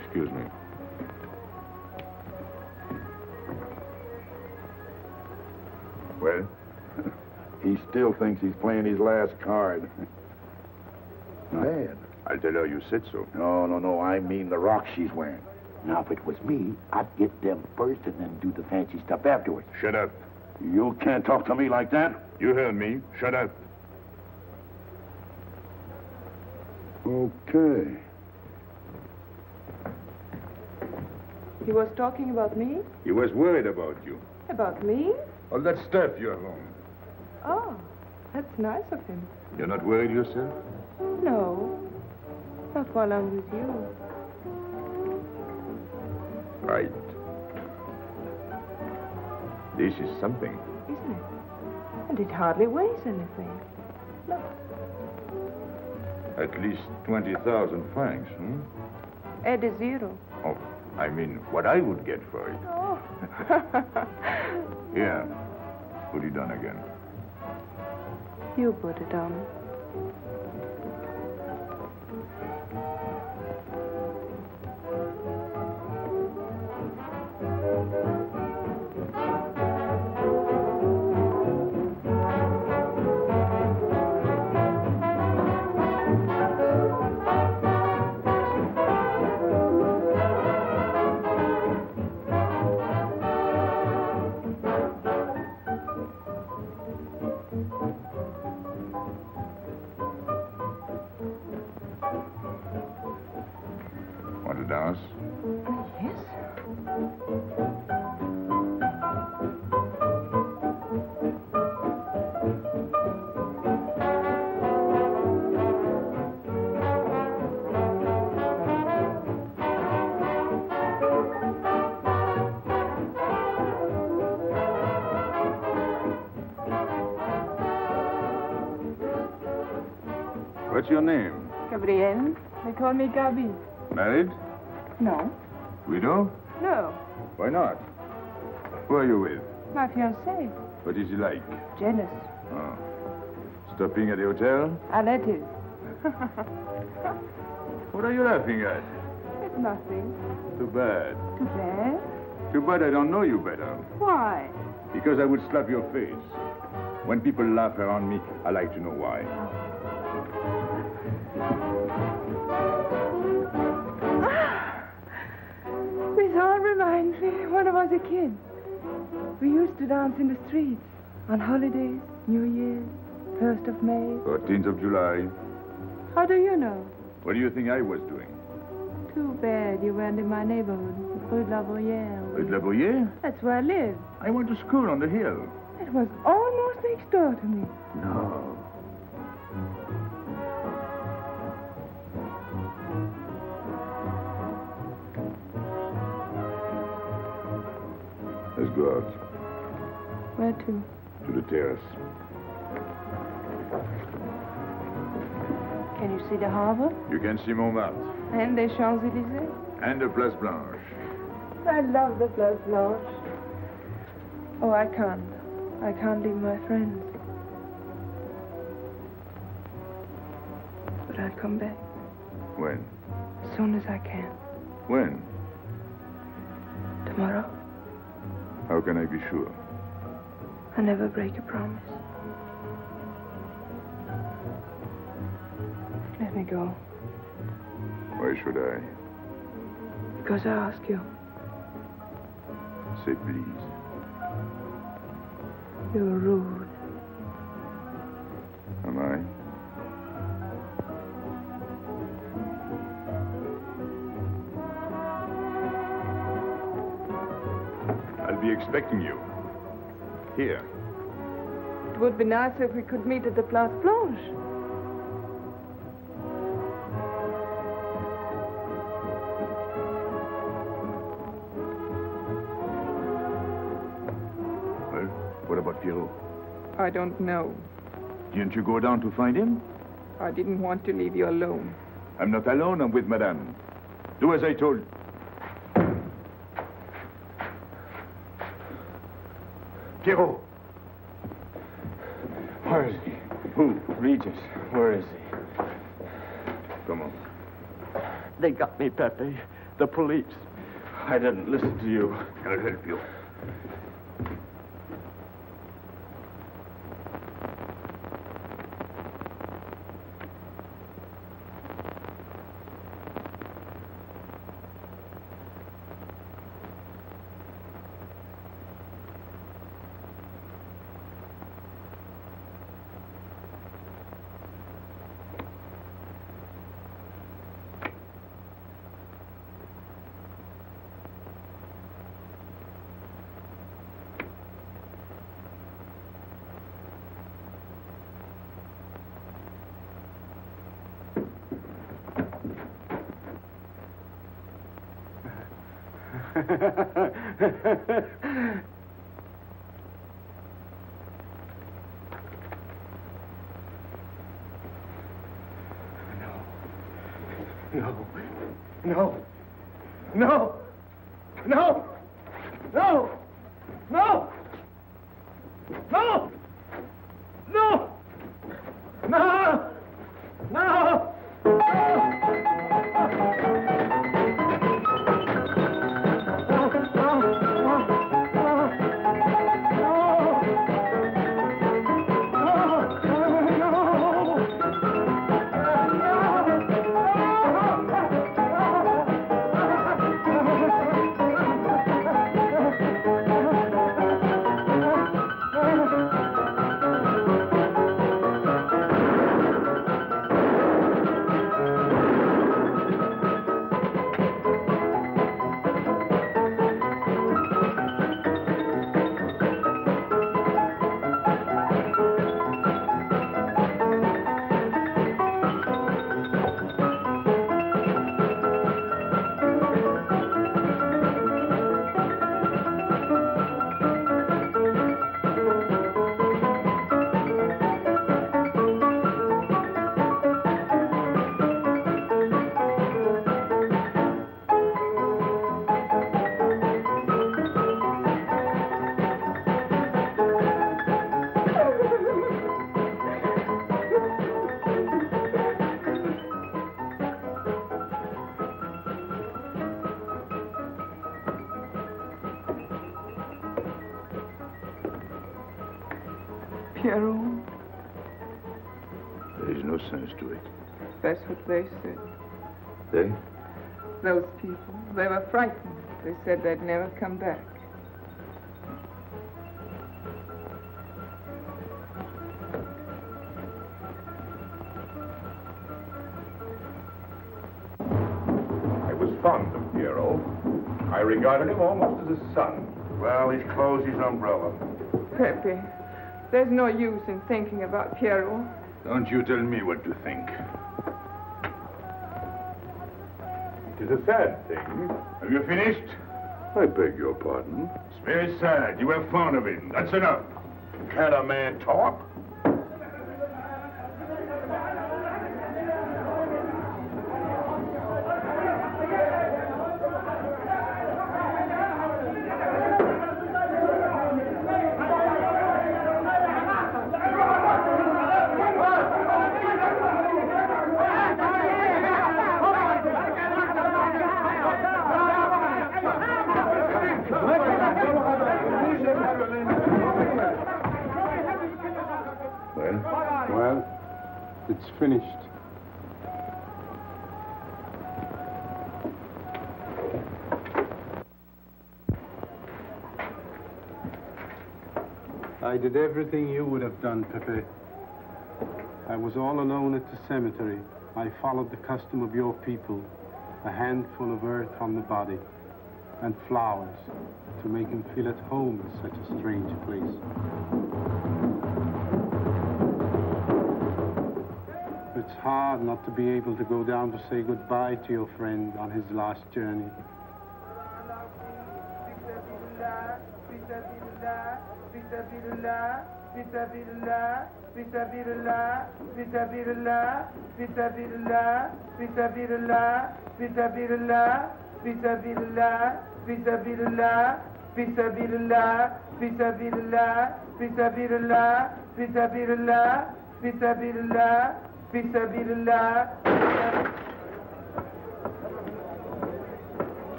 Speaker 5: Excuse me.
Speaker 6: Well, he still thinks he's playing his last card. Bad.
Speaker 5: I'll tell her you said so.
Speaker 6: No, I mean the rock she's wearing. Now, if it was me, I'd get them first and then do the fancy stuff afterwards.
Speaker 5: Shut up.
Speaker 6: You can't talk to me like that.
Speaker 5: You heard me. Shut up.
Speaker 6: Okay.
Speaker 9: He was talking about me?
Speaker 5: He was worried about you.
Speaker 9: About me?
Speaker 5: All that stuff you have on.
Speaker 9: Oh, that's nice of him.
Speaker 5: You're not worried yourself?
Speaker 9: No. Not while I'm with you.
Speaker 5: Right. This is something.
Speaker 9: Isn't it? And it hardly weighs anything. Look.
Speaker 5: At least 20,000 francs, hmm?
Speaker 9: Add a zero.
Speaker 5: Oh, I mean, what I would get for it.
Speaker 9: Oh.
Speaker 5: Here. Put it on again.
Speaker 9: You put it on.
Speaker 5: Want to dance?
Speaker 9: Yes.
Speaker 5: What's your name?
Speaker 9: Gabrielle. They call me Gaby.
Speaker 5: Married?
Speaker 9: No.
Speaker 5: Widow?
Speaker 9: No.
Speaker 5: Why not? Who are you with?
Speaker 9: My fiancé.
Speaker 5: What is he like?
Speaker 9: Jealous.
Speaker 5: Oh. Stopping at the hotel?
Speaker 9: I let it.
Speaker 5: What are you laughing at?
Speaker 9: It's nothing.
Speaker 5: Too bad.
Speaker 9: Too bad.
Speaker 5: Too bad I don't know you better.
Speaker 9: Why?
Speaker 5: Because I would slap your face. When people laugh around me, I like to know why.
Speaker 9: This all reminds me when I was a kid. We used to dance in the streets on holidays, New Year's, 1st of May.
Speaker 5: 14th of July.
Speaker 9: How do you know?
Speaker 5: What do you think I was doing?
Speaker 9: Too bad you weren't in my neighborhood, Rue de la Bruyère.
Speaker 5: Rue de la Bruyère?
Speaker 9: That's where I live.
Speaker 5: I went to school on the hill.
Speaker 9: It was almost next door to me.
Speaker 5: No. Let's go out.
Speaker 9: Where to?
Speaker 5: To the terrace.
Speaker 9: Can you see the harbor?
Speaker 5: You can see Montmartre.
Speaker 9: And the Champs-Élysées?
Speaker 5: And the Place Blanche.
Speaker 9: I love the Place Blanche. Oh, I can't. I can't leave my friends. But I'll come back.
Speaker 5: When?
Speaker 9: As soon as I can.
Speaker 5: When?
Speaker 9: Tomorrow.
Speaker 5: How can I be sure?
Speaker 9: I never break a promise. Let me go.
Speaker 5: Why should I?
Speaker 9: Because I ask you.
Speaker 5: Say please.
Speaker 9: You're rude.
Speaker 5: Am I? I'll be expecting you. Here.
Speaker 9: It would be nice if we could meet at the Place Blanche.
Speaker 5: Well, what about Pierrot?
Speaker 7: I don't know.
Speaker 5: Didn't you go down to find him?
Speaker 7: I didn't want to leave you alone.
Speaker 5: I'm not alone, I'm with Madame. Do as I told. Pierrot!
Speaker 11: Where is he?
Speaker 5: Who?
Speaker 11: Regis. Where is he?
Speaker 5: Come on.
Speaker 11: They got me, Pepe. The police. I didn't listen to you.
Speaker 5: I'll help you.
Speaker 11: No. No. No. No. No. No. No. No. No. No.
Speaker 7: Pierrot,
Speaker 5: There is no sense to it.
Speaker 7: that's what they said.
Speaker 5: They?
Speaker 7: Those people, they were frightened. They said they'd never come back.
Speaker 12: I was fond of Pierrot. I regarded him almost as a son.
Speaker 6: Well, he's closed his umbrella.
Speaker 7: Pepe, there's no use in thinking about Pierrot.
Speaker 5: Don't you tell me what to think.
Speaker 12: It is a sad thing.
Speaker 5: Have you finished?
Speaker 12: I beg your pardon.
Speaker 5: It's very sad. You were fond of him. That's enough.
Speaker 6: Can't a man talk?
Speaker 4: Well, it's finished. I did everything you would have done, Pepe. I was all alone at the cemetery. I followed the custom of your people, a handful of earth on the body, and flowers to make him feel at home in such a strange place. It's hard not to be able to go down to say goodbye to your friend on his last journey.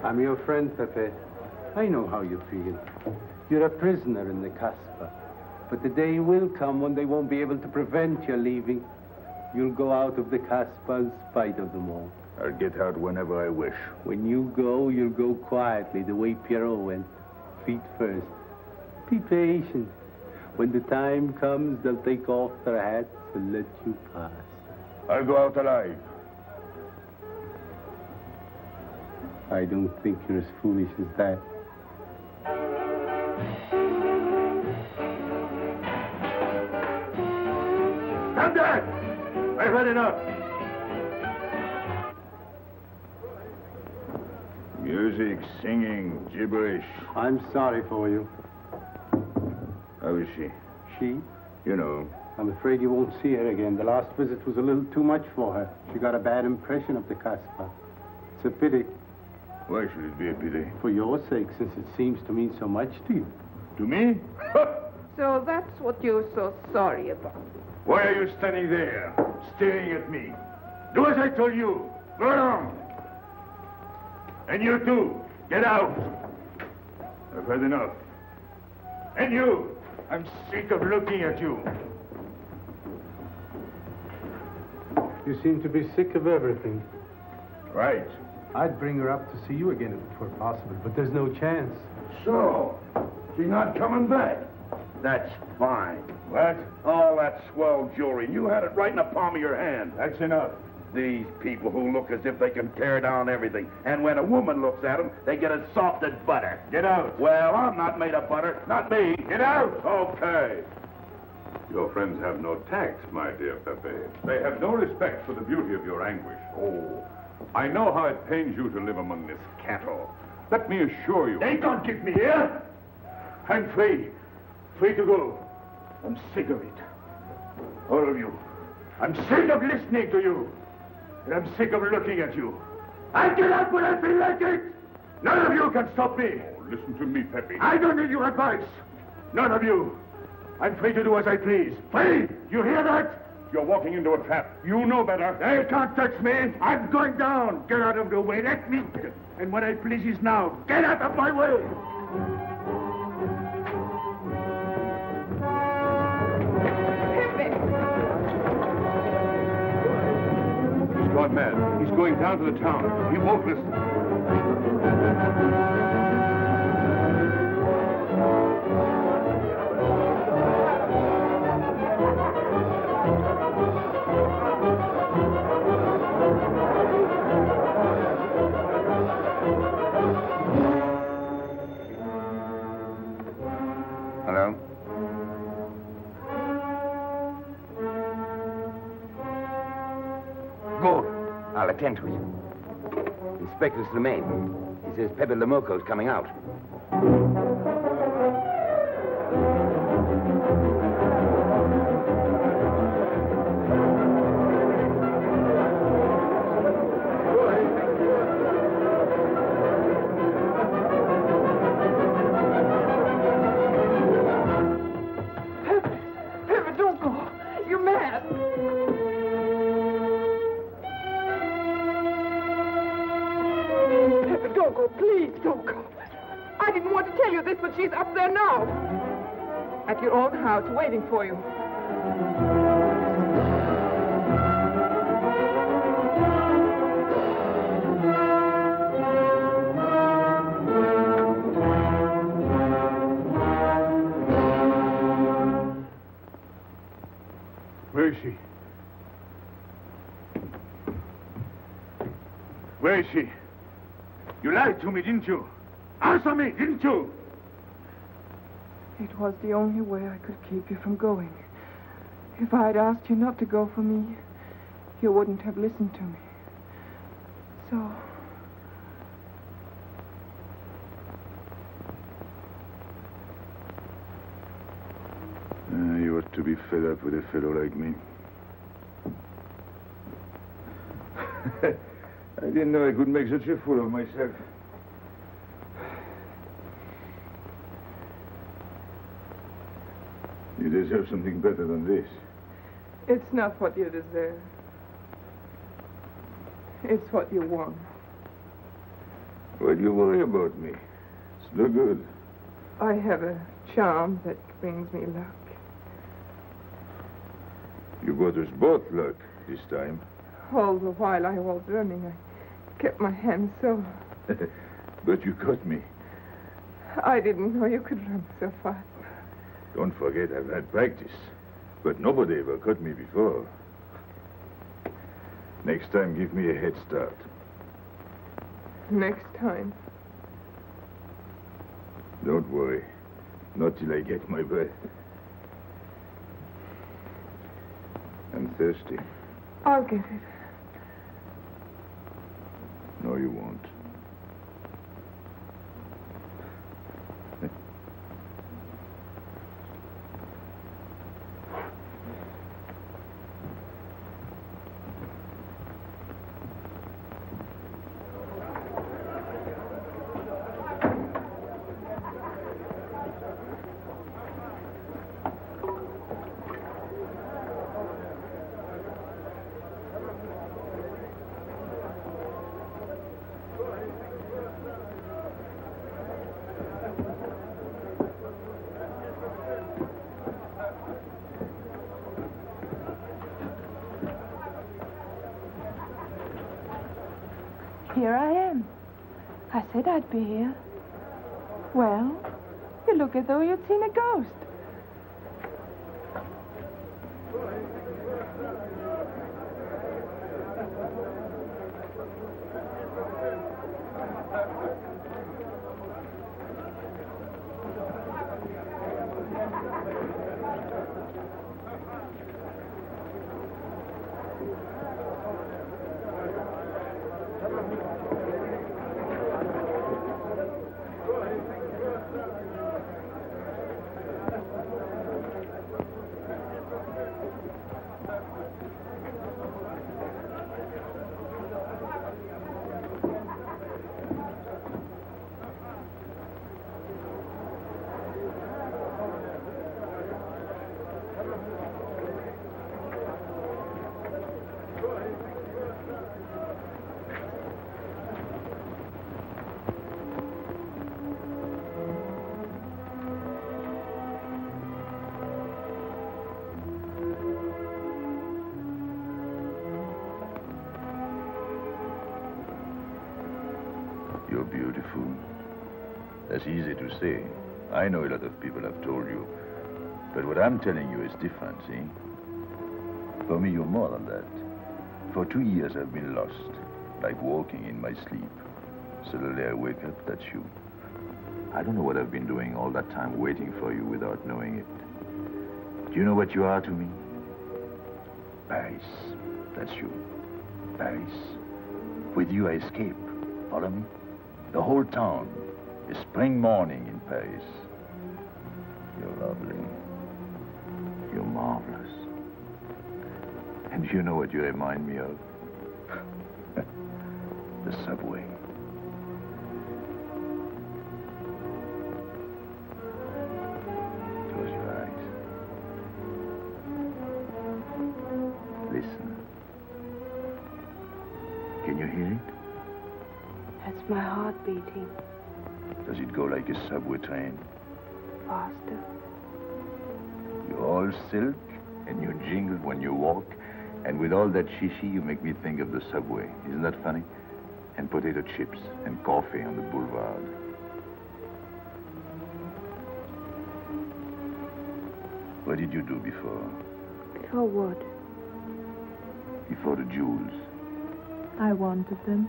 Speaker 4: I'm your friend, Pepe. I know how you feel. You're a prisoner in the Casbah. But the day will come when they won't be able to prevent your leaving. You'll go out of the Casbah in spite of them all.
Speaker 5: I'll get out whenever I wish.
Speaker 4: When you go, you'll go quietly, the way Pierrot went. Feet first. Be patient. When the time comes, they'll take off their hats and let you pass.
Speaker 5: I'll go out alive.
Speaker 4: I don't think you're as foolish as that.
Speaker 5: Stand there!
Speaker 1: I've had enough.
Speaker 5: Music, singing, gibberish.
Speaker 4: I'm sorry for you.
Speaker 5: How is she?
Speaker 4: She?
Speaker 5: You know.
Speaker 4: I'm afraid you won't see her again. The last visit was a little too much for her. She got a bad impression of the Casbah. It's a pity.
Speaker 5: Why should it be a pity?
Speaker 4: For your sake, since it seems to mean so much to you.
Speaker 5: To me?
Speaker 7: So that's what you're so sorry about.
Speaker 1: Why are you standing there, staring at me? Do as I told you. Go on. And you too, get out. I've had enough. And you, I'm sick of looking at you.
Speaker 4: You seem to be sick of everything.
Speaker 1: Right.
Speaker 4: I'd bring her up to see you again if it were possible, but there's no chance.
Speaker 1: So, she's not coming back.
Speaker 6: That's fine.
Speaker 1: What?
Speaker 6: All that swell jewelry, and you had it right in the palm of your hand.
Speaker 1: That's enough.
Speaker 6: These people who look as if they can tear down everything. And when a woman looks at them, they get as soft as butter.
Speaker 1: Get out.
Speaker 6: Well, I'm not made of butter. Not me.
Speaker 1: Get out.
Speaker 6: Okay.
Speaker 12: Your friends have no tact, my dear Pepe. They have no respect for the beauty of your anguish. Oh, I know how it pains you to live among this cattle. Let me assure you...
Speaker 1: They can't keep me here. I'm free. Free to go. I'm sick of it. All of you. I'm sick of listening to you. And I'm sick of looking at you. I'll get out when I feel like it. None of you can stop me.
Speaker 12: Oh, listen to me, Pepe.
Speaker 1: I don't need your advice. None of you. I'm free to do as I please. Free! You hear that?
Speaker 12: You're walking into a trap. You know better.
Speaker 1: They can't touch me. I'm going down. Get out of the way. Let me... And what I please is now. Get out of my way.
Speaker 12: He's gone mad. He's going down to the town. He won't listen.
Speaker 2: Hello? Good. I'll attend to it. Inspector Slemaine. He says Pepe le Moko's coming out.
Speaker 7: Pepe, don't go. You're mad. Pepe, don't go. Please, don't go. I didn't want to tell you this, but she's up there now. At your own house, waiting for you.
Speaker 1: Where is she? Where is she? You lied to me, didn't you? Answer me, didn't you?
Speaker 7: It was the only way I could keep you from going. If I'd asked you not to go for me, you wouldn't have listened to me. So...
Speaker 5: You ought to be fed up with a fellow like me. I didn't know I could make such a fool of myself. You deserve something better than this.
Speaker 7: It's not what you deserve. It's what you want.
Speaker 5: Why do you worry about me? It's no good.
Speaker 7: I have a charm that brings me luck.
Speaker 5: You brought us both luck this time.
Speaker 7: All the while I was running, I kept my hand so...
Speaker 5: But you caught me.
Speaker 7: I didn't know you could run so fast.
Speaker 5: Don't forget, I've had practice. But nobody ever caught me before. Next time, give me a head start.
Speaker 7: Next time.
Speaker 5: Don't worry. Not till I get my breath. I'm thirsty.
Speaker 9: I'll get it.
Speaker 5: No, you won't.
Speaker 9: Here I am. I said I'd be here. Well, you look as though you'd seen a ghost.
Speaker 5: You're beautiful. That's easy to say. I know a lot of people have told you. But what I'm telling you is different, see? For me, you're more than that. For 2 years, I've been lost, like walking in my sleep. Suddenly, I wake up, that's you. I don't know what I've been doing all that time waiting for you without knowing it. Do you know what you are to me? Paris. That's you. Paris. With you, I escape. Follow me? The whole town. A spring morning in Paris. You're lovely. You're marvelous. And you know what you remind me of? The subway. Close your eyes. Listen. Can you hear it?
Speaker 9: That's my heart beating.
Speaker 5: Does it go like a subway train?
Speaker 9: Faster.
Speaker 5: You're all silk, and you jingle when you walk, and with all that shishi, you make me think of the subway. Isn't that funny? And potato chips and coffee on the boulevard. What did you do before?
Speaker 9: Before what?
Speaker 5: Before the jewels.
Speaker 9: I wanted them.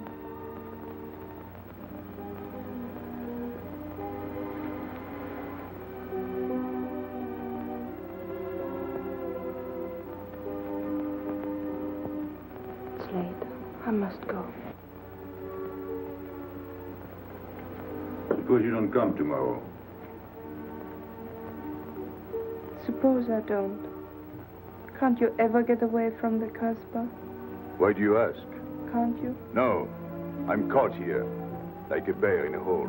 Speaker 9: It's late. I must go.
Speaker 5: Suppose you don't come tomorrow.
Speaker 9: Suppose I don't. Can't you ever get away from the Casbah?
Speaker 5: Why do you ask?
Speaker 9: Can't you?
Speaker 5: No. I'm caught here, like a bear in a hole.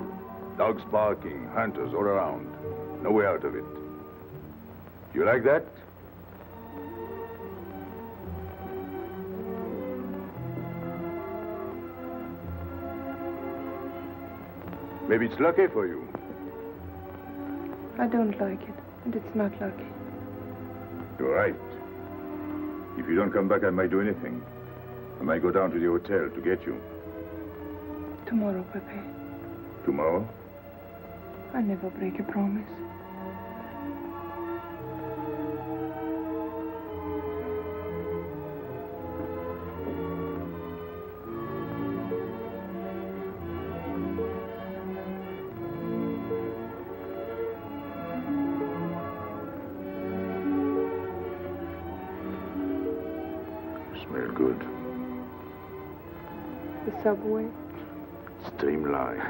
Speaker 5: Dogs barking, hunters all around. No way out of it. Do you like that? Maybe it's lucky for you.
Speaker 9: I don't like it, and it's not lucky.
Speaker 5: You're right. If you don't come back, I might do anything. I might go down to the hotel to get you.
Speaker 9: Tomorrow, Pepe.
Speaker 5: Tomorrow?
Speaker 9: I never break a promise.
Speaker 5: Smell good.
Speaker 9: The subway.
Speaker 5: Streamlined.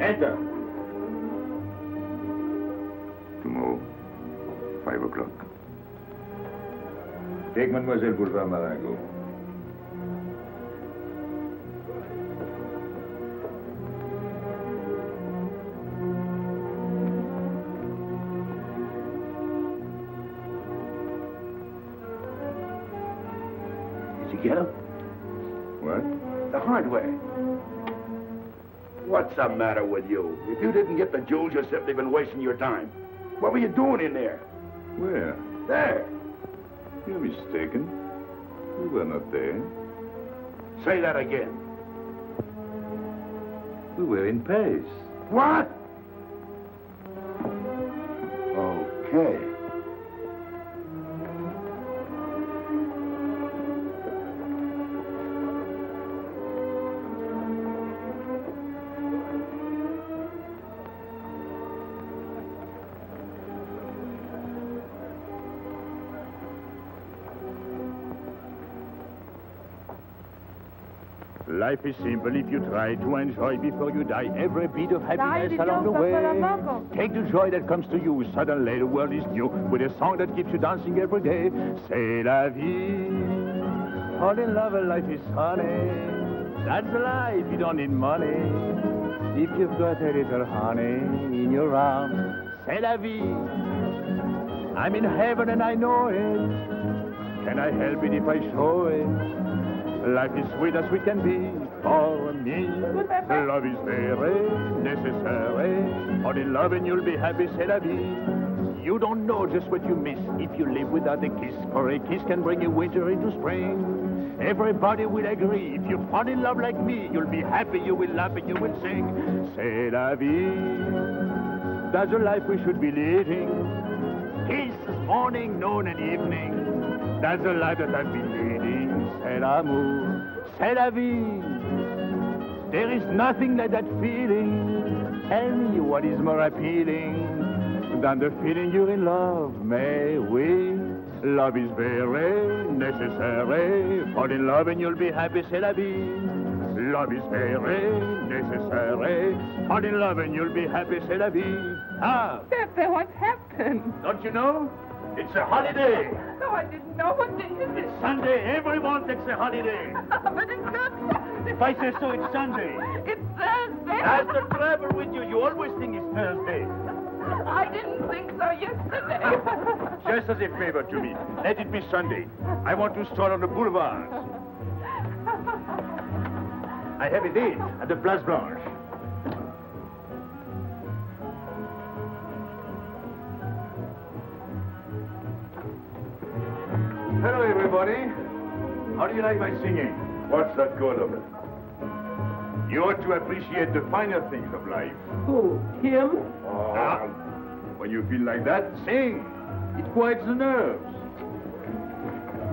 Speaker 12: Enter.
Speaker 5: Tomorrow, 5 o'clock.
Speaker 12: Take Mademoiselle Boulevard Marengo.
Speaker 6: Did you get him?
Speaker 5: What?
Speaker 6: The hardware. What's the matter with you? If you didn't get the jewels, you've simply been wasting your time. What were you doing in there?
Speaker 5: Where?
Speaker 6: There.
Speaker 5: You're mistaken. We were not there.
Speaker 6: Say that again.
Speaker 5: We were in Paris.
Speaker 6: What? Okay.
Speaker 15: Life is simple if you try to enjoy before you die every bit of happiness
Speaker 14: Hedy
Speaker 15: along the way.
Speaker 14: Lamarr.
Speaker 15: Take the joy that comes to you. Suddenly the world is new with a song that keeps you dancing every day. C'est la vie. Fall in love and life is funny. That's life. You don't need money. If you've got a little honey in your arms, c'est la vie. I'm in heaven and I know it. Can I help it if I show it? Life is sweet as sweet can be for me. Love is very necessary. Fall in love and you'll be happy, c'est la vie. You don't know just what you miss if you live without a kiss. For a kiss can bring a winter into spring. Everybody will agree. If you fall in love like me, you'll be happy, you will laugh and you will sing. C'est la vie. That's the life we should be leading. Kiss morning, noon and evening. That's the life that I've been leading. C'est l'amour, c'est la vie. There is nothing like that feeling. Tell me what is more appealing than the feeling you're in love, may we? Love is very necessary. Fall in love and you'll be happy, c'est la vie. Love is very necessary. Fall in love and you'll be happy, c'est la vie. Ah!
Speaker 7: Pepe, what's happened?
Speaker 15: Don't you know? It's a holiday.
Speaker 7: No, I didn't know. What day is it?
Speaker 15: Sunday. Everyone takes a holiday.
Speaker 7: But it's not Sunday.
Speaker 15: If I say so, it's Sunday.
Speaker 7: It's Thursday.
Speaker 15: That's the trouble with you. You always think it's Thursday.
Speaker 7: I didn't think so yesterday.
Speaker 15: Just as a favor to me, let it be Sunday. I want to stroll on the boulevards. I have a date at the Place Blanche. Hello, everybody. How do you like my singing?
Speaker 5: What's the good of it?
Speaker 15: You ought to appreciate the finer things of life.
Speaker 10: Who? Him?
Speaker 15: When you feel like that, sing. It quiets the nerves.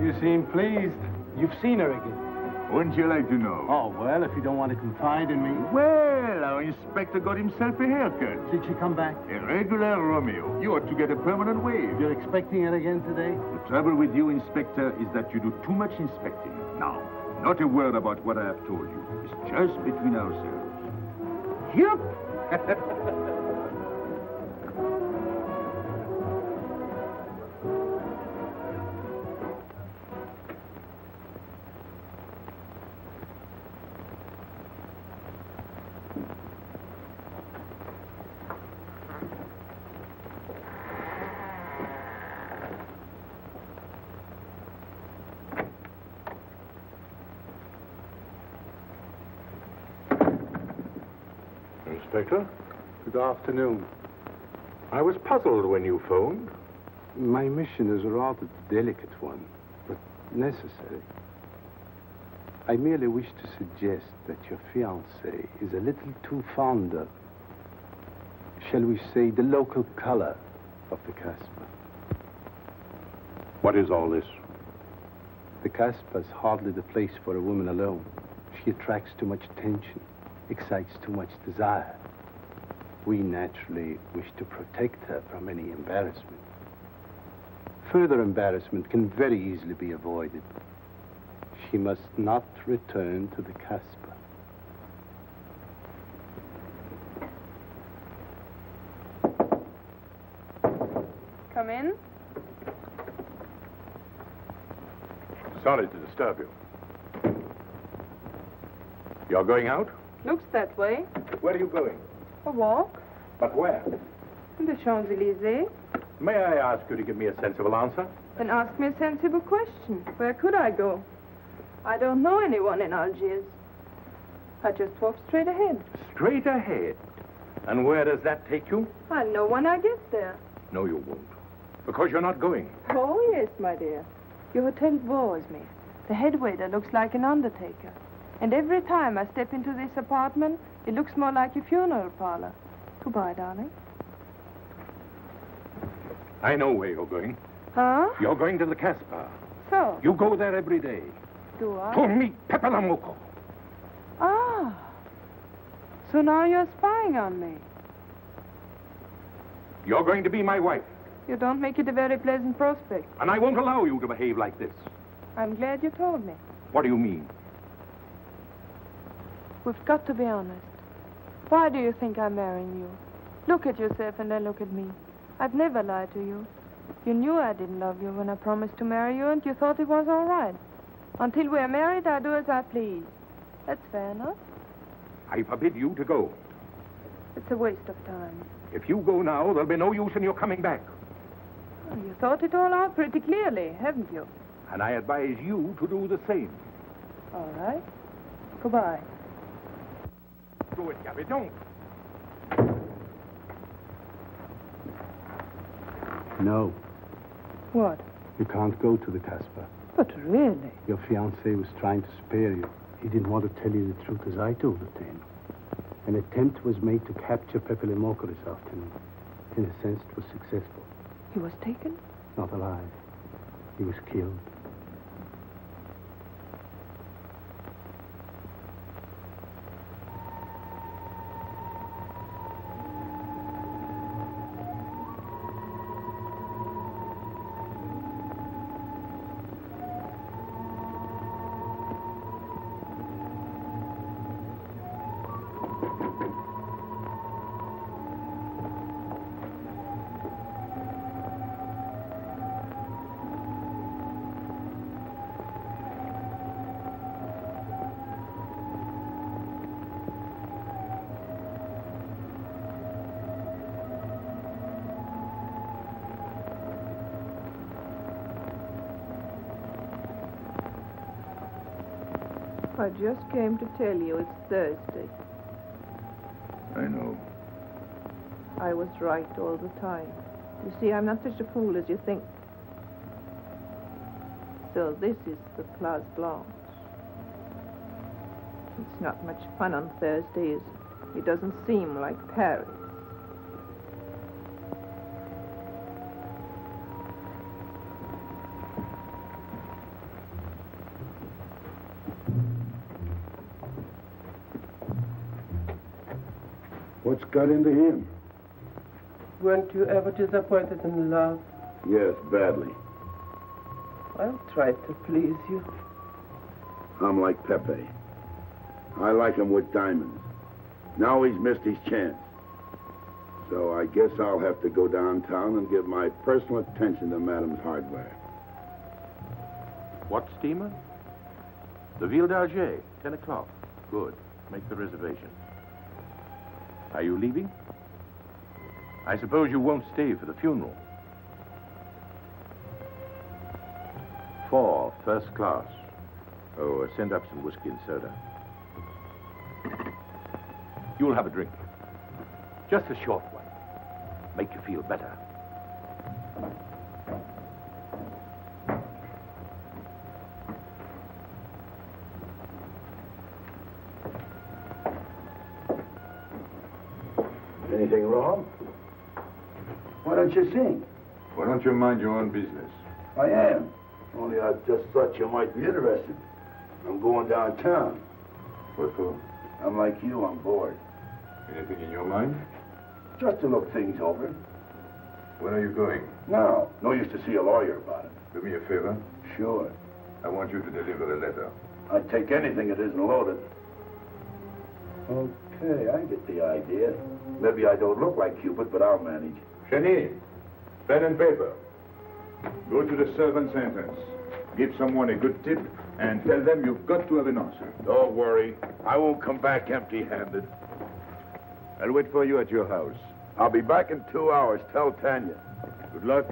Speaker 4: You seem pleased. You've seen her again.
Speaker 15: Wouldn't you like to know?
Speaker 4: Oh, well, if you don't want to confide in me.
Speaker 15: Well, our inspector got himself a haircut.
Speaker 4: Did she come back?
Speaker 15: A regular Romeo. You ought to get a permanent wave.
Speaker 4: You're expecting it again today?
Speaker 15: The trouble with you, Inspector, is that you do too much inspecting. Now, not a word about what I have told you. It's just between ourselves. Yep.
Speaker 12: Inspector.
Speaker 4: Good afternoon.
Speaker 12: I was puzzled when you phoned.
Speaker 4: My mission is a rather delicate one, but necessary. I merely wish to suggest that your fiancée is a little too fond of, shall we say, the local color of the Casbah.
Speaker 12: What is all this?
Speaker 4: The Casbah is hardly the place for a woman alone. She attracts too much attention, excites too much desire. We naturally wish to protect her from any embarrassment. Further embarrassment can very easily be avoided. She must not return to the Casbah.
Speaker 9: Come in.
Speaker 12: Sorry to disturb you. You're going out?
Speaker 9: Looks that way.
Speaker 12: Where are you going?
Speaker 9: A walk.
Speaker 12: But where?
Speaker 9: The Champs-Élysées.
Speaker 12: May I ask you to give me a sensible answer?
Speaker 9: Then ask me a sensible question. Where could I go? I don't know anyone in Algiers. I just walk straight ahead.
Speaker 12: Straight ahead. And where does that take you?
Speaker 9: I'll know when I get there.
Speaker 12: No, you won't. Because you're not going.
Speaker 9: Oh, yes, my dear. Your hotel bores me. The head waiter looks like an undertaker. And every time I step into this apartment, it looks more like a funeral parlor. Goodbye, darling.
Speaker 12: I know where you're going.
Speaker 9: Huh?
Speaker 12: You're going to the Casbah.
Speaker 9: So?
Speaker 12: You go there every day.
Speaker 9: Do I?
Speaker 12: To meet Pepe le Moko.
Speaker 9: Ah. So now you're spying on me.
Speaker 12: You're going to be my wife.
Speaker 9: You don't make it a very pleasant prospect.
Speaker 12: And I won't allow you to behave like this.
Speaker 9: I'm glad you told me.
Speaker 12: What do you mean?
Speaker 9: We've got to be honest. Why do you think I'm marrying you? Look at yourself and then look at me. I've never lied to you. You knew I didn't love you when I promised to marry you, and you thought it was all right. Until we're married, I do as I please. That's fair enough.
Speaker 12: I forbid you to go.
Speaker 9: It's a waste of time.
Speaker 12: If you go now, there'll be no use in your coming back.
Speaker 9: Oh, you thought it all out pretty clearly, haven't you?
Speaker 12: And I advise you to do the same.
Speaker 9: All right. Goodbye.
Speaker 12: Do it, Gaby. Don't.
Speaker 4: No.
Speaker 9: What?
Speaker 4: You can't go to the Casbah.
Speaker 9: But really?
Speaker 4: Your fiancé was trying to spare you. He didn't want to tell you the truth as I told it to him. An attempt was made to capture Pepe le Moko this afternoon. In a sense, it was successful.
Speaker 9: He was taken?
Speaker 4: Not alive. He was killed.
Speaker 7: I just came to tell you it's Thursday.
Speaker 5: I know.
Speaker 7: I was right all the time. You see, I'm not such a fool as you think. So this is the Place Blanche. It's not much fun on Thursday, is it? It doesn't seem like Paris.
Speaker 1: What's got into him?
Speaker 16: Weren't you ever disappointed in love?
Speaker 6: Yes, badly.
Speaker 16: I'll try to please you.
Speaker 6: I'm like Pepe. I like him with diamonds. Now he's missed his chance. So I guess I'll have to go downtown and give my personal attention to Madame's hardware.
Speaker 5: What steamer? The Ville d'Alger, 10 o'clock. Good. Make the reservation. Are you leaving? I suppose you won't stay for the funeral. 4, first class. Oh, send up some whiskey and soda. You'll have a drink.
Speaker 15: Just a short one. Make you feel better.
Speaker 17: Anything wrong? Why don't you sing?
Speaker 12: Why don't you mind your own business?
Speaker 17: I am. Only I just thought you might be interested. I'm going downtown.
Speaker 12: What for?
Speaker 17: I'm like you, I'm bored.
Speaker 12: Anything in your mind?
Speaker 17: Just to look things over.
Speaker 12: When are you going?
Speaker 17: No. No use to see a lawyer about it.
Speaker 12: Do me a favor.
Speaker 17: Sure.
Speaker 12: I want you to deliver a letter.
Speaker 17: I'd take anything that isn't loaded. Okay, I get the idea. Maybe I don't look like Cupid, but I'll manage.
Speaker 12: Cheney, pen and paper. Go to the servant's entrance. Give someone a good tip and tell them you've got to have an answer.
Speaker 6: Don't worry. I won't come back empty-handed.
Speaker 12: I'll wait for you at your house.
Speaker 6: I'll be back in 2 hours. Tell Tanya.
Speaker 12: Good luck.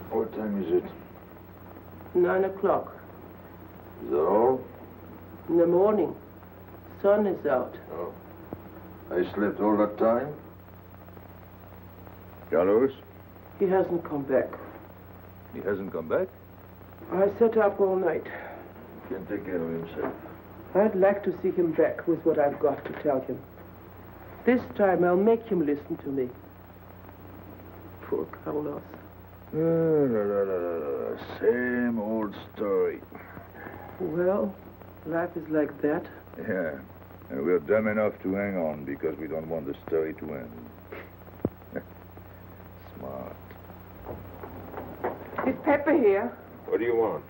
Speaker 17: What time is it?
Speaker 16: 9 o'clock.
Speaker 17: Is that all?
Speaker 16: In the morning. Sun is out.
Speaker 17: Oh. I slept all that time?
Speaker 12: Carlos?
Speaker 16: He hasn't come back.
Speaker 12: He hasn't come back?
Speaker 16: I sat up all night.
Speaker 17: He can take care of himself.
Speaker 16: I'd like to see him back with what I've got to tell him. This time I'll make him listen to me. Poor Carlos.
Speaker 17: Same old story.
Speaker 16: Well, life is like that.
Speaker 5: Yeah. And we're dumb enough to hang on because we don't want the story to end. Smart.
Speaker 7: Is Pepe here?
Speaker 5: What do you want?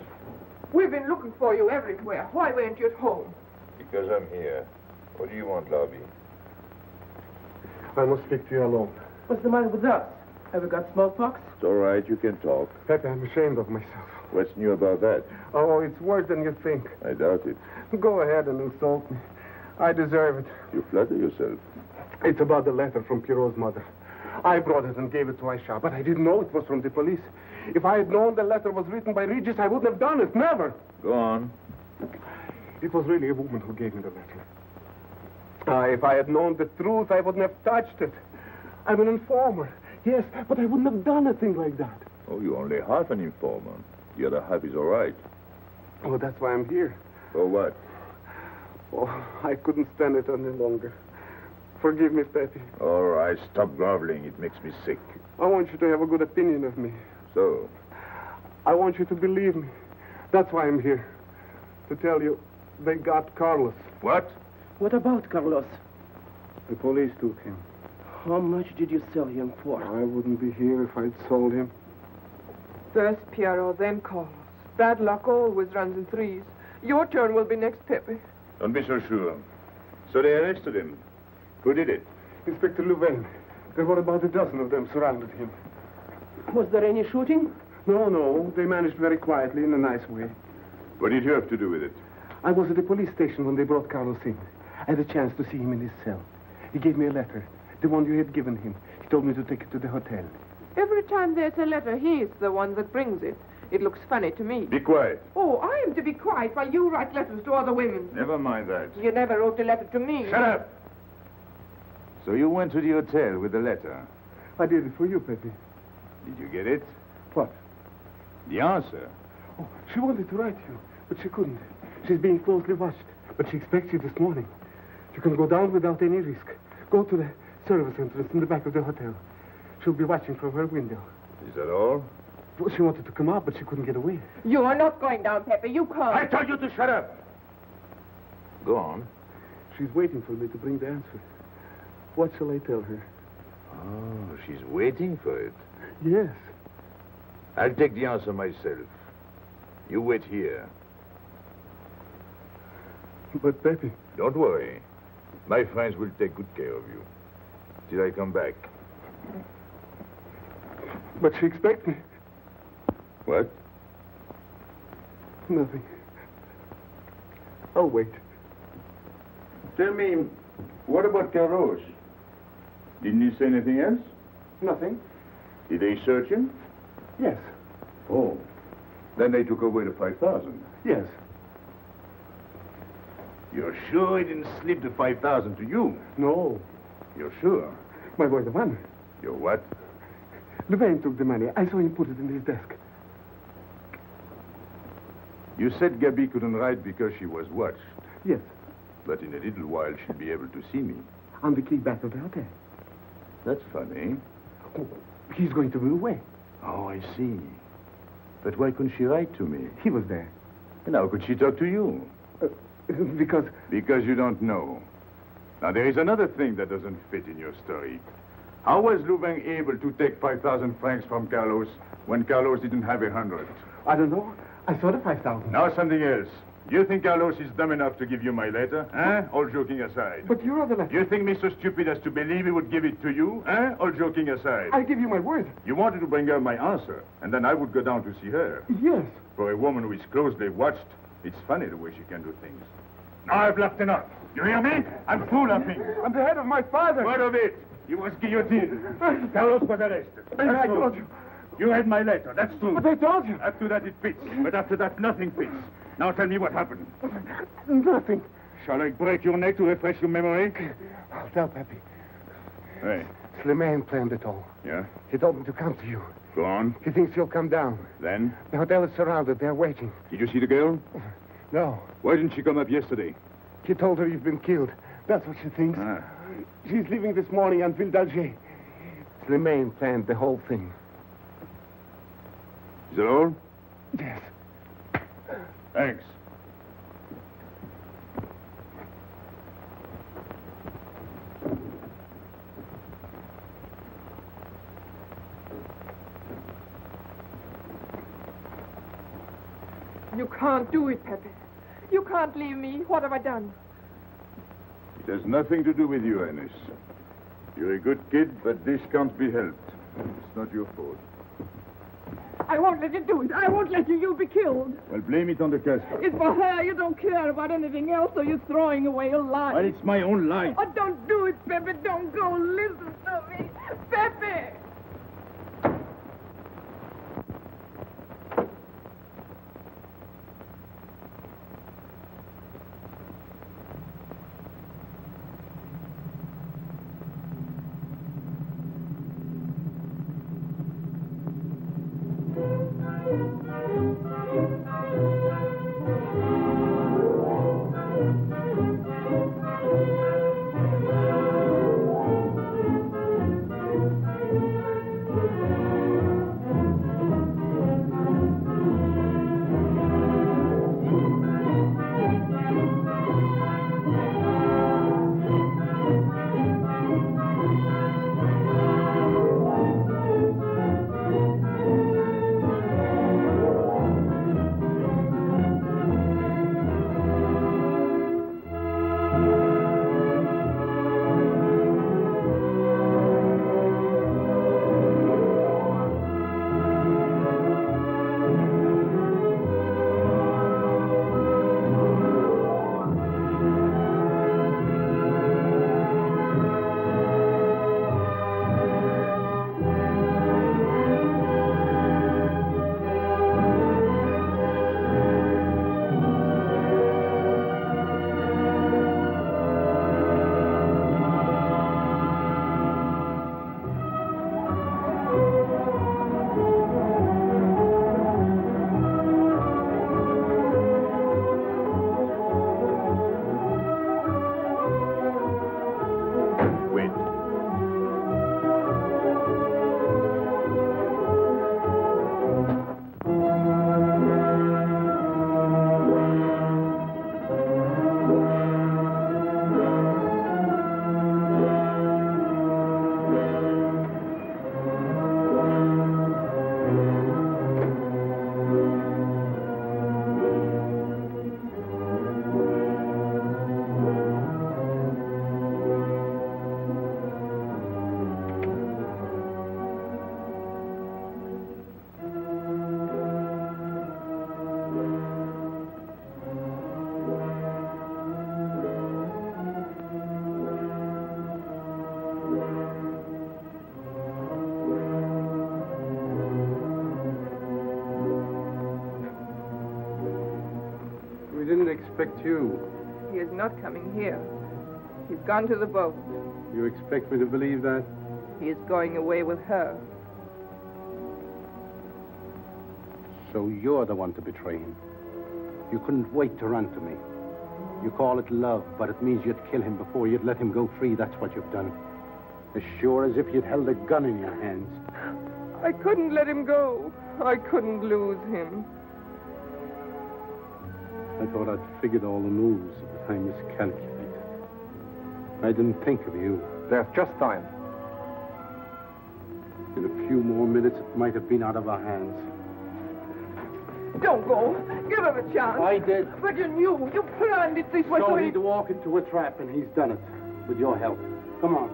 Speaker 7: We've been looking for you everywhere. Why weren't you at home?
Speaker 5: Because I'm here. What do you want, Lobby?
Speaker 11: I must speak to you alone.
Speaker 16: What's the matter with us? Have we got smallpox?
Speaker 5: It's all right. You can talk.
Speaker 11: Pepe, I'm ashamed of myself.
Speaker 5: What's new about that?
Speaker 11: Oh, it's worse than you think.
Speaker 5: I doubt it.
Speaker 11: Go ahead and insult me. I deserve it.
Speaker 5: You flatter yourself.
Speaker 11: It's about the letter from Pierrot's mother. I brought it and gave it to Aisha, but I didn't know it was from the police. If I had known the letter was written by Regis, I wouldn't have done it. Never.
Speaker 5: Go on.
Speaker 11: It was really a woman who gave me the letter. If I had known the truth, I wouldn't have touched it. I'm an informer. Yes, but I wouldn't have done a thing like that.
Speaker 5: Oh, you're only half an informer. The other half is all right.
Speaker 11: Oh, that's why I'm here.
Speaker 5: For what?
Speaker 11: Oh, I couldn't stand it any longer. Forgive me, Pepe.
Speaker 5: All right, stop groveling. It makes me sick.
Speaker 11: I want you to have a good opinion of me.
Speaker 5: So?
Speaker 11: I want you to believe me. That's why I'm here. To tell you, they got Carlos.
Speaker 5: What?
Speaker 16: What about Carlos?
Speaker 11: The police took him.
Speaker 16: How much did you sell him for?
Speaker 11: I wouldn't be here if I'd sold him.
Speaker 7: First Pierrot, then Carlos. Bad luck always runs in threes. Your turn will be next, Pepe.
Speaker 5: Don't be so sure. So they arrested him. Who did it?
Speaker 11: Inspector Louvain. There were about a dozen of them surrounded him.
Speaker 16: Was there any shooting?
Speaker 11: No. They managed very quietly in a nice way.
Speaker 5: What did you have to do with it?
Speaker 11: I was at the police station when they brought Carlos in. I had a chance to see him in his cell. He gave me a letter, the one you had given him. He told me to take it to the hotel.
Speaker 7: Every time there's a letter, he's the one that brings it. It looks funny to me.
Speaker 5: Be quiet.
Speaker 7: Oh, I am to be quiet while you write letters to other women.
Speaker 5: Never mind that.
Speaker 7: You never wrote a letter to me.
Speaker 5: Shut up! So you went to the hotel with the letter.
Speaker 11: I did it for you, Pepe.
Speaker 5: Did you get it?
Speaker 11: What?
Speaker 5: The answer.
Speaker 11: Oh, she wanted to write you, but she couldn't. She's being closely watched, but she expects you this morning. You can go down without any risk. Go to the service entrance in the back of the hotel. She'll be watching from her window.
Speaker 5: Is that all?
Speaker 11: Well, she wanted to come out, but she couldn't get away.
Speaker 7: You are not going down, Pepe. You can't.
Speaker 5: I told you to shut up! Go on.
Speaker 11: She's waiting for me to bring the answer. What shall I tell her?
Speaker 5: Oh, she's waiting for it.
Speaker 11: Yes.
Speaker 5: I'll take the answer myself. You wait here.
Speaker 11: But, Pepe...
Speaker 5: Don't worry. My friends will take good care of you. Till I come back.
Speaker 11: But she expects me.
Speaker 5: What?
Speaker 11: Nothing. I'll wait.
Speaker 12: Tell me, what about Carlos? Didn't he say anything else?
Speaker 11: Nothing.
Speaker 12: Did they search him?
Speaker 11: Yes.
Speaker 12: Oh. Then they took away the 5,000.
Speaker 11: Yes.
Speaker 12: You're sure he didn't slip the 5,000 to you?
Speaker 11: No.
Speaker 12: You're sure?
Speaker 11: My boy, the money.
Speaker 12: You're what?
Speaker 11: Louvain took the money. I saw him put it in his desk.
Speaker 12: You said Gaby couldn't write because she was watched.
Speaker 11: Yes.
Speaker 12: But in a little while, she'll be able to see me.
Speaker 11: On the key back of the hotel.
Speaker 12: That's funny.
Speaker 11: Oh, he's going to be away.
Speaker 12: Oh, I see. But why couldn't she write to me?
Speaker 11: He was there.
Speaker 12: And how could she talk to you?
Speaker 11: Because...
Speaker 12: Because you don't know. Now, there is another thing that doesn't fit in your story. How was Louvain able to take 5,000 francs from Carlos when Carlos didn't have 100?
Speaker 11: I don't know. I saw the 5,000.
Speaker 12: Now, something else. You think Carlos is dumb enough to give you my letter? All joking aside.
Speaker 11: But you are the letter.
Speaker 12: You think me so stupid as to believe he would give it to you? All joking aside.
Speaker 11: I give you my word.
Speaker 12: You wanted to bring her my answer, and then I would go down to see her.
Speaker 11: Yes.
Speaker 12: For a woman who is closely watched, it's funny the way she can do things. Now I've laughed enough. You hear me? I'm through laughing.
Speaker 11: I'm the head of my father.
Speaker 12: What of it? He was guillotined. Carlos was arrested.
Speaker 11: I told you.
Speaker 12: You read my letter, that's true.
Speaker 11: But I told you.
Speaker 12: After that it fits, but after that nothing fits. Now tell me what happened.
Speaker 11: Nothing.
Speaker 12: Shall I break your neck to refresh your memory?
Speaker 11: I'll tell Pepe.
Speaker 12: Hey.
Speaker 11: Slimane planned it all.
Speaker 12: Yeah?
Speaker 11: He told me to come to you.
Speaker 12: Go on.
Speaker 11: He thinks you'll come down.
Speaker 12: Then?
Speaker 11: The hotel is surrounded. They're waiting.
Speaker 12: Did you see the girl?
Speaker 11: No.
Speaker 12: Why didn't she come up yesterday?
Speaker 11: He told her you've been killed. That's what she thinks.
Speaker 12: Ah.
Speaker 11: She's leaving this morning on Ville d'Alger. Slimane planned the whole thing.
Speaker 12: Is that all?
Speaker 11: Yes.
Speaker 12: Thanks.
Speaker 7: You can't do it, Pepe. You can't leave me. What have I done?
Speaker 12: It has nothing to do with you, Ines. You're a good kid, but this can't be helped. It's not your fault.
Speaker 7: I won't let you do it. I won't let you. You'll be killed.
Speaker 12: Well, blame it on the Casbah.
Speaker 7: It's for her. You don't care about anything else, so you're throwing away your life.
Speaker 12: Well, it's my own life.
Speaker 7: Oh, don't do it, Pepe. Don't go. Listen to me. Pepe!
Speaker 4: expect you?
Speaker 7: He is not coming here. He's gone to the boat.
Speaker 4: You expect me to believe that?
Speaker 7: He is going away with her.
Speaker 4: So you're the one to betray him. You couldn't wait to run to me. You call it love, but it means you'd kill him before you'd let him go free. That's what you've done. As sure as if you'd held a gun in your hands.
Speaker 7: I couldn't let him go. I couldn't lose him.
Speaker 4: I thought I'd figured all the moves, but I miscalculated. I didn't think of you.
Speaker 11: There's just time.
Speaker 4: In a few more minutes, it might have been out of our hands.
Speaker 7: Don't go. Give him a chance.
Speaker 4: I did.
Speaker 7: But you knew. You planned it this way.
Speaker 4: So he'd walk into a trap, and he's done it. With your help. Come on.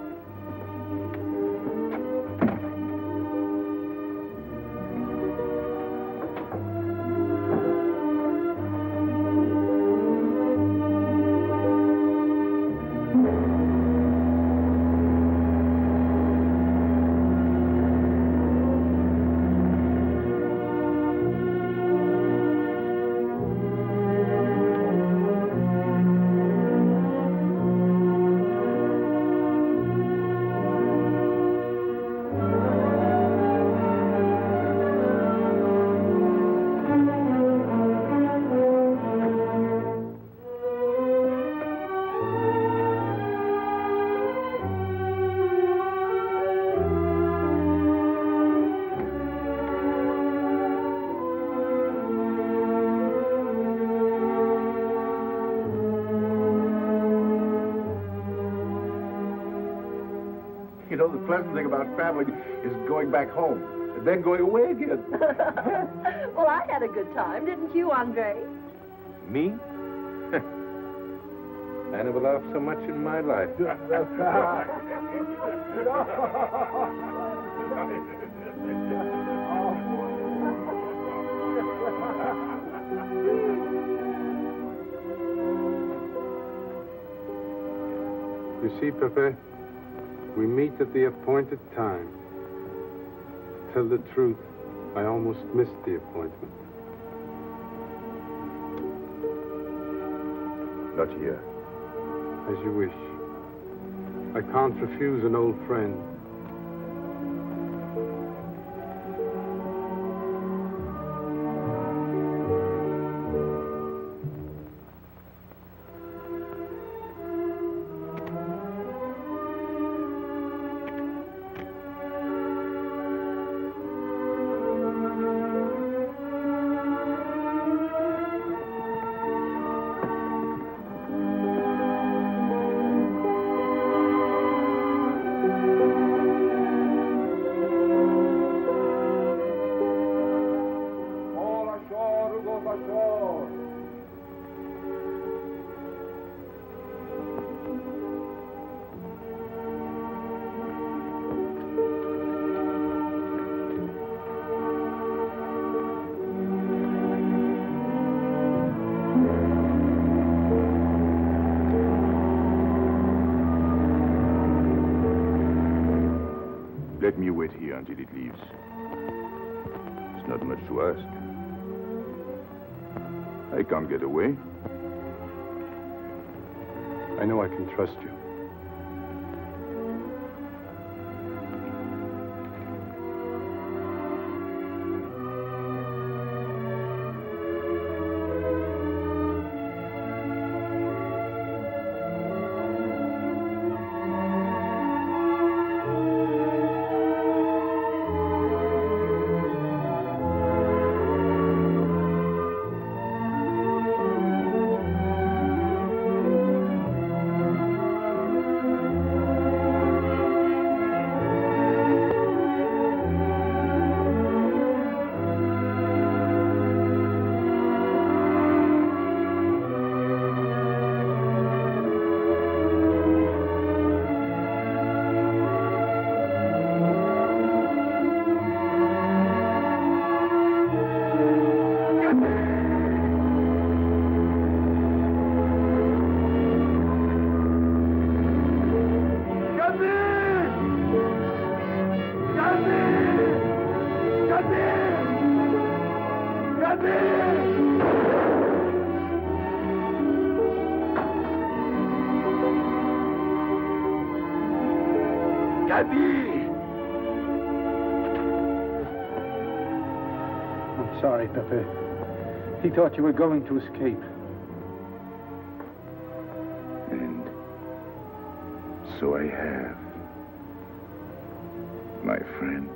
Speaker 11: You know, the pleasant thing about traveling is going back home and then going away again.
Speaker 14: Well, I had a good time, didn't you, Andre?
Speaker 11: Me? I never laughed so much in my life.
Speaker 4: You see, Pepe, we meet at the appointed time. To tell the truth, I almost missed the appointment.
Speaker 5: Not here.
Speaker 4: As you wish. I can't refuse an old friend.
Speaker 5: Let me wait here until it leaves. It's not much to ask. I can't get away.
Speaker 4: I know I can trust you.
Speaker 17: Gaby!
Speaker 3: I'm sorry, Pepe. He thought you were going to escape.
Speaker 5: And so I have, my friend.